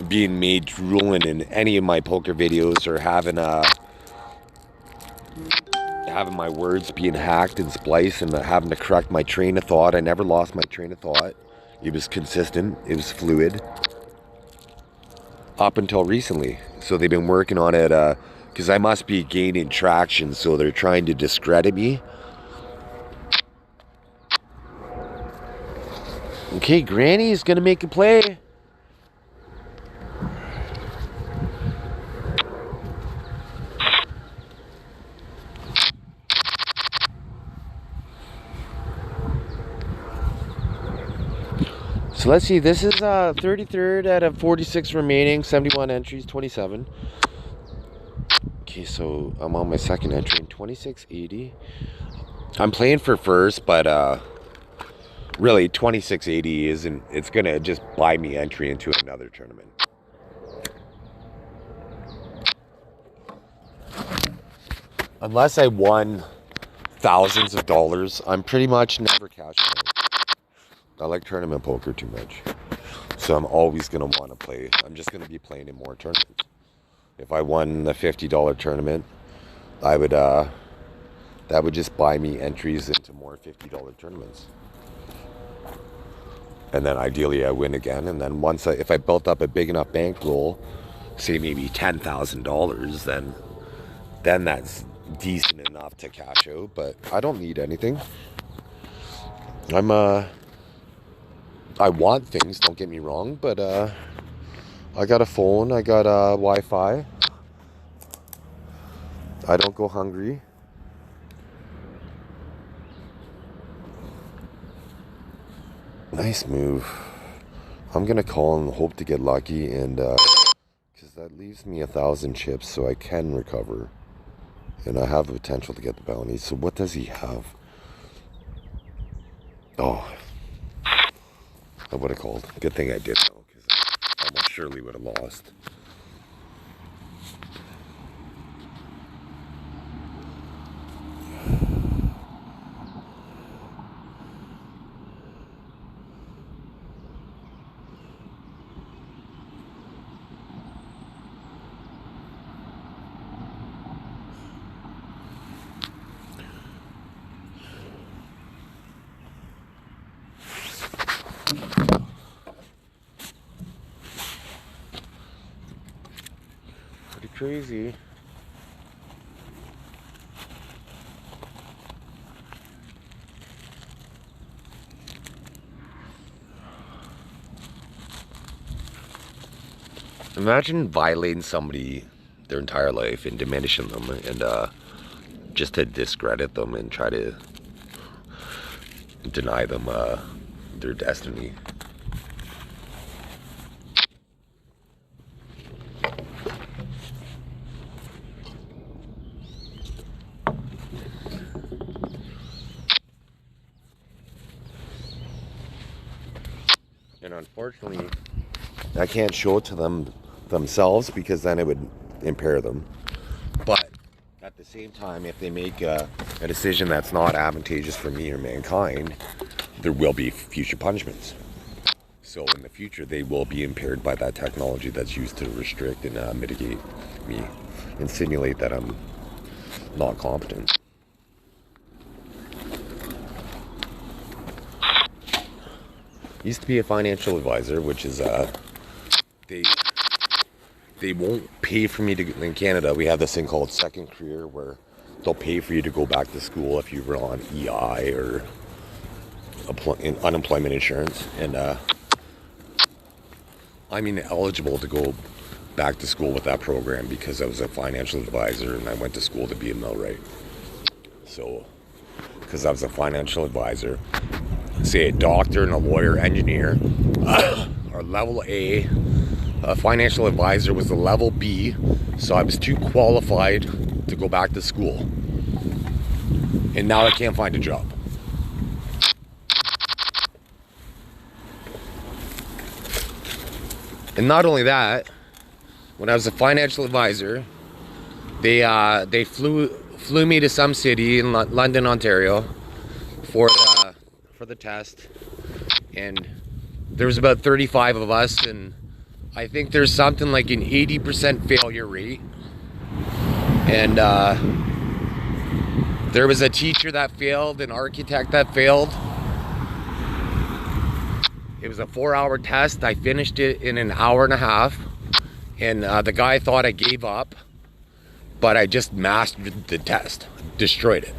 being made drooling in any of my poker videos, or having my words being hacked and spliced, and having to correct my train of thought. I never lost my train of thought. It was consistent. It was fluid. Up until recently. So they've been working on it because I must be gaining traction, so they're trying to discredit me. Okay, Granny is gonna make a play. So let's see, this is 33rd out of 46 remaining, 71 entries, 27. Okay, so I'm on my second entry in 2680. I'm playing for first, but really 2680 isn't, it's gonna just buy me entry into another tournament. Unless I won thousands of dollars, I'm pretty much never cashing out. I like tournament poker too much, so I'm always gonna want to play. I'm just gonna be playing in more tournaments. If I won the $50 tournament, I would that would just buy me entries into more $50 tournaments. And then ideally I win again, and then if I built up a big enough bankroll, say maybe $10,000, then then that's decent enough to cash out. But I don't need anything. I want things, don't get me wrong, but I got a phone, I got Wi-Fi. I don't go hungry. Nice move. I'm gonna call and hope to get lucky, and because that leaves me 1,000 chips, so I can recover, and I have the potential to get the bounty. So what does he have? Oh, I would have called. Good thing I did though, because I almost surely would have lost. Pretty crazy. Imagine violating somebody their entire life and diminishing them, and just to discredit them and try to deny them their destiny. And unfortunately, I can't show it to them themselves, because then it would impair them. But at the same time, if they make a decision that's not advantageous for me or mankind, there will be future punishments. So in the future, they will be impaired by that technology that's used to restrict and mitigate me, insinuate that I'm not competent. Used to be a financial advisor, which is they won't pay for me to. In Canada, we have this thing called second career, where they'll pay for you to go back to school if you were on EI or unemployment insurance, and I'm ineligible to go back to school with that program because I was a financial advisor and I went to school to be a millwright. So, because I was a financial advisor, say a doctor and a lawyer, engineer, are level A. A financial advisor was the level B, so I was too qualified to go back to school. And now I can't find a job. And not only that, when I was a financial advisor, they flew me to some city in London, Ontario, for the test, and there was about 35 of us, and I think there's something like an 80% failure rate. And there was a teacher that failed, an architect that failed. It was a 4-hour test. I finished it in an hour and a half, and the guy thought I gave up, but I just mastered the test, destroyed it.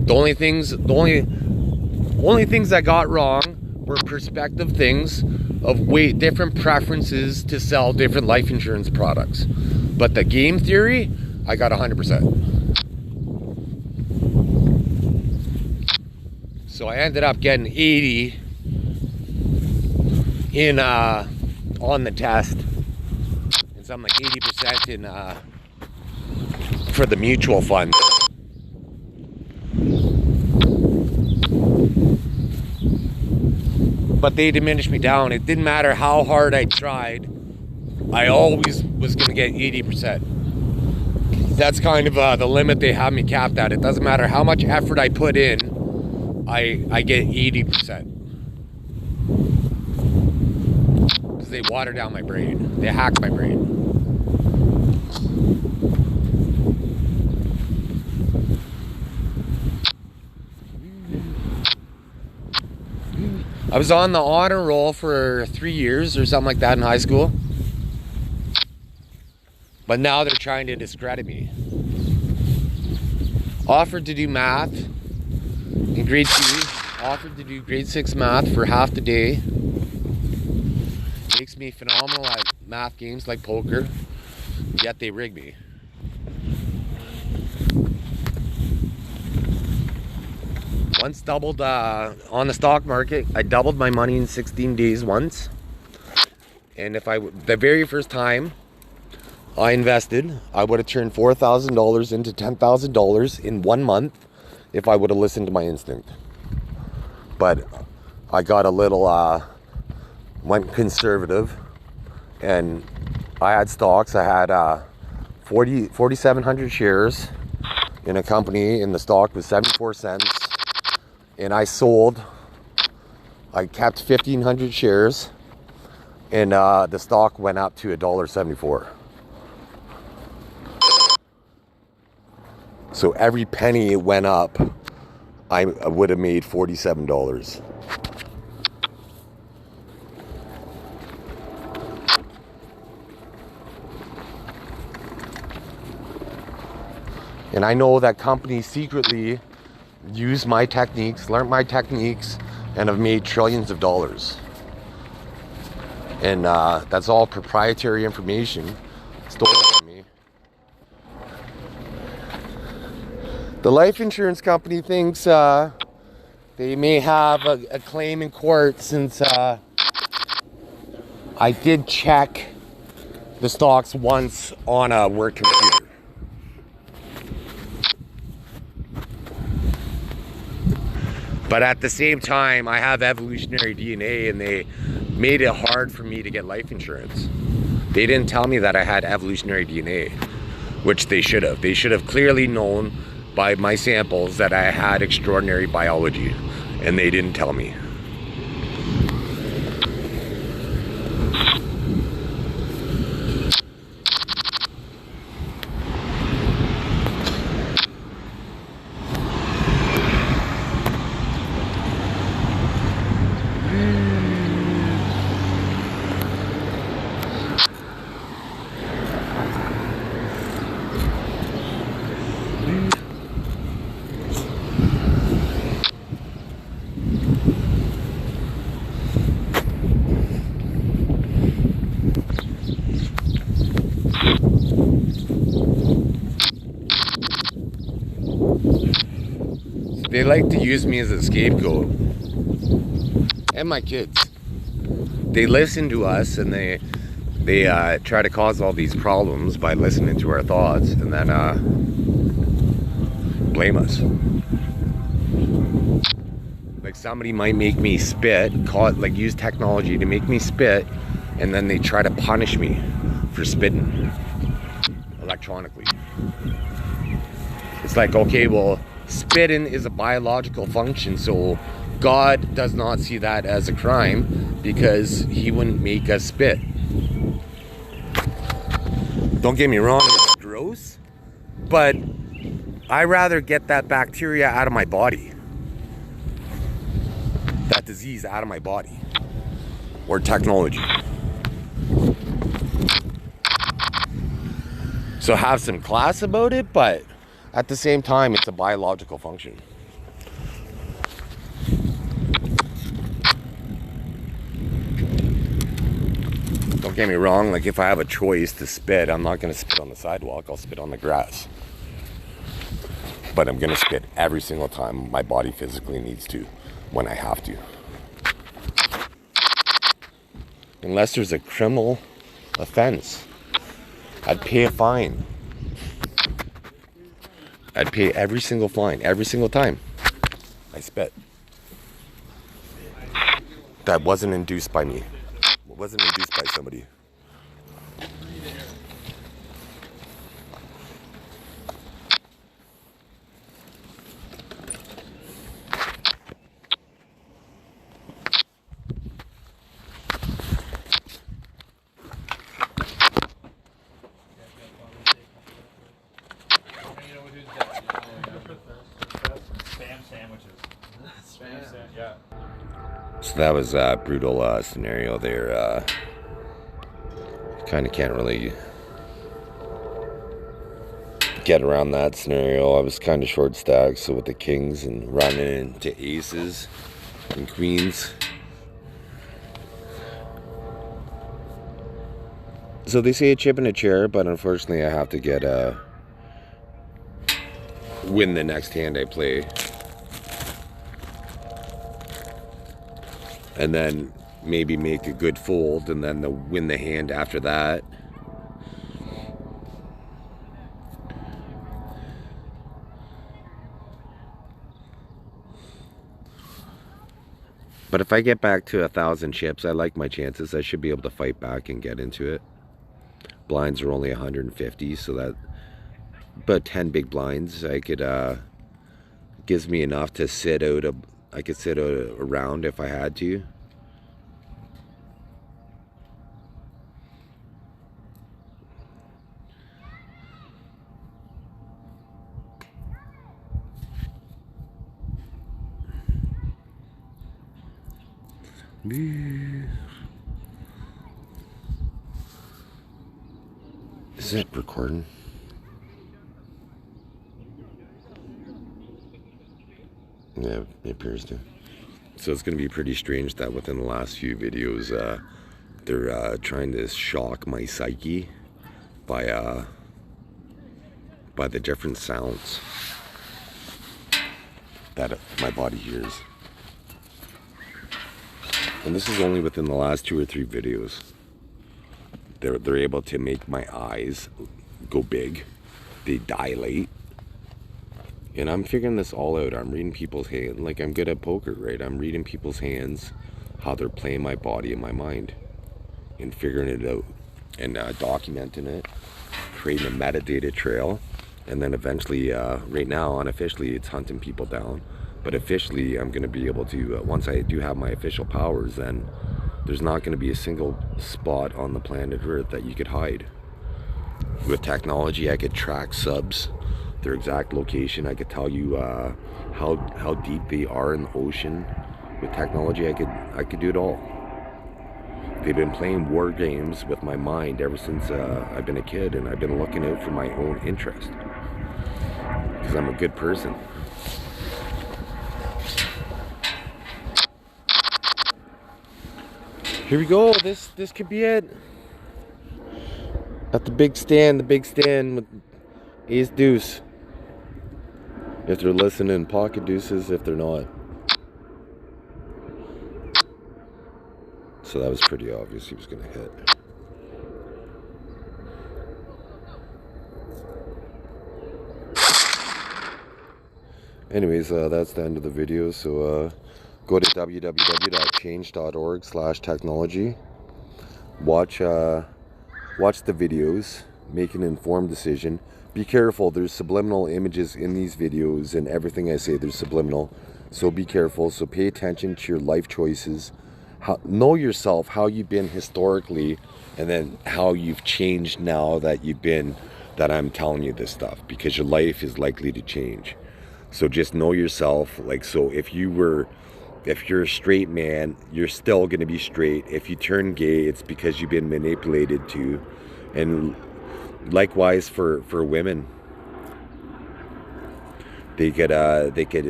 The only things I got wrong were perspective things of different preferences to sell different life insurance products. But the game theory, I got 100%. So I ended up getting 80 in on the test, and something like 80% in for the mutual fund. But they diminished me down. It didn't matter how hard I tried, I always was going to get 80%. That's kind of the limit they have me capped at. It doesn't matter how much effort I put in, I get 80%. Because they water down my brain. They hack my brain. I was on the honor roll for 3 years or something like that in high school. But now they're trying to discredit me. Offered to do math in grade 2. Offered to do grade 6 math for half the day. Makes me phenomenal at math games like poker. Yet they rig me. Once doubled on the stock market. I doubled my money in 16 days once. And if the very first time I invested, I would have turned $4,000 into $10,000 in 1 month if I would have listened to my instinct. But I got a little, went conservative, and I had stocks. I had 4,700 shares in a company, and the stock was 74 cents. And I sold, I kept 1,500 shares, and the stock went up to $1.74. So every penny it went up, I would have made $47. And I know that companies secretly use my techniques, learn my techniques, and have made trillions of dollars. And that's all proprietary information stolen from me. The life insurance company thinks they may have a claim in court since I did check the stocks once on a work computer. But at the same time, I have evolutionary DNA, and they made it hard for me to get life insurance. They didn't tell me that I had evolutionary DNA, which they should have. They should have clearly known by my samples that I had extraordinary biology, and they didn't tell me. They like to use me as a scapegoat. And my kids. They listen to us, and they try to cause all these problems by listening to our thoughts, and then blame us. Like somebody might make me spit, use technology to make me spit, and then they try to punish me for spitting electronically. It's like, okay, well, spitting is a biological function, so God does not see that as a crime because he wouldn't make us spit. Don't get me wrong, it's gross, but I'd rather get that bacteria out of my body, that disease out of my body, or technology. So have some class about it, but at the same time, it's a biological function. Don't get me wrong, like if I have a choice to spit, I'm not going to spit on the sidewalk, I'll spit on the grass. But I'm going to spit every single time my body physically needs to, when I have to. Unless there's a criminal offense, I'd pay a fine. I'd pay every single fine, every single time I spit. That wasn't induced by me. It wasn't induced by somebody. So that was a brutal scenario there. Kind of can't really get around that scenario. I was kind of short stacked, so with the kings and running into aces and queens. So they say a chip in a chair, but unfortunately I have to get win the next hand I play. And then maybe make a good fold and then win the hand after that. But if I get back to 1,000 chips, I like my chances. I should be able to fight back and get into it. Blinds are only 150, so that about 10 big blinds. I could gives me enough to sit out I could sit out a round if I had to. Is it recording? Yeah, it appears to. So it's going to be pretty strange that within the last few videos, they're trying to shock my psyche by the different sounds that my body hears. And this is only within the last 2 or 3 videos. They're able to make my eyes go big. They dilate. And I'm figuring this all out. I'm reading people's hands. Like, I'm good at poker, right? I'm reading people's hands, how they're playing my body and my mind, and figuring it out, and documenting it, creating a metadata trail, and then eventually, right now, unofficially, it's hunting people down. But officially, I'm going to be able to, once I do have my official powers, then there's not going to be a single spot on the planet Earth that you could hide. With technology, I could track subs, their exact location. I could tell you how deep they are in the ocean. With technology, I could do it all. They've been playing war games with my mind ever since I've been a kid, and I've been looking out for my own interest because I'm a good person. Here we go. This could be it. At the big stand with ace deuce. If they're listening, pocket deuces if they're not. So that was pretty obvious he was going to hit. Anyways, that's the end of the video. So go to www.change.org/technology. Watch the videos. Make an informed decision. Be careful. There's subliminal images in these videos, and everything I say, there's subliminal. So be careful. So pay attention to your life choices. Know yourself, how you've been historically, and then how you've changed now that I'm telling you this stuff, because your life is likely to change. So just know yourself. Like, so if you're a straight man, you're still going to be straight. If you turn gay, it's because you've been manipulated to. And likewise for women, they could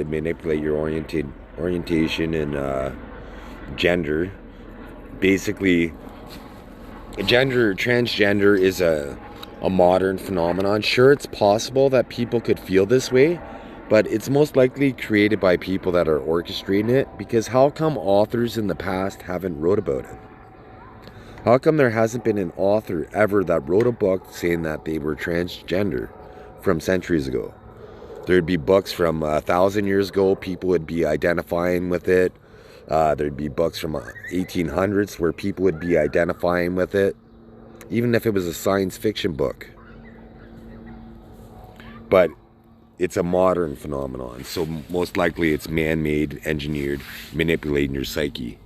manipulate your orientation and gender. Basically, transgender is a modern phenomenon. Sure, it's possible that people could feel this way, but it's most likely created by people that are orchestrating it, because how come authors in the past haven't wrote about it? How come there hasn't been an author ever that wrote a book saying that they were transgender from centuries ago? There'd be books from 1,000 years ago, people would be identifying with it. There'd be books from 1800s where people would be identifying with it, even if it was a science fiction book. But it's a modern phenomenon, so most likely it's man-made, engineered, manipulating your psyche.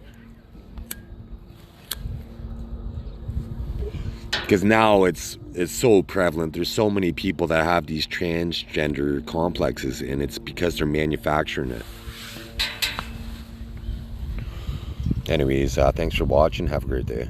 Because now it's so prevalent. There's so many people that have these transgender complexes, and it's because they're manufacturing it. Anyways, thanks for watching. Have a great day.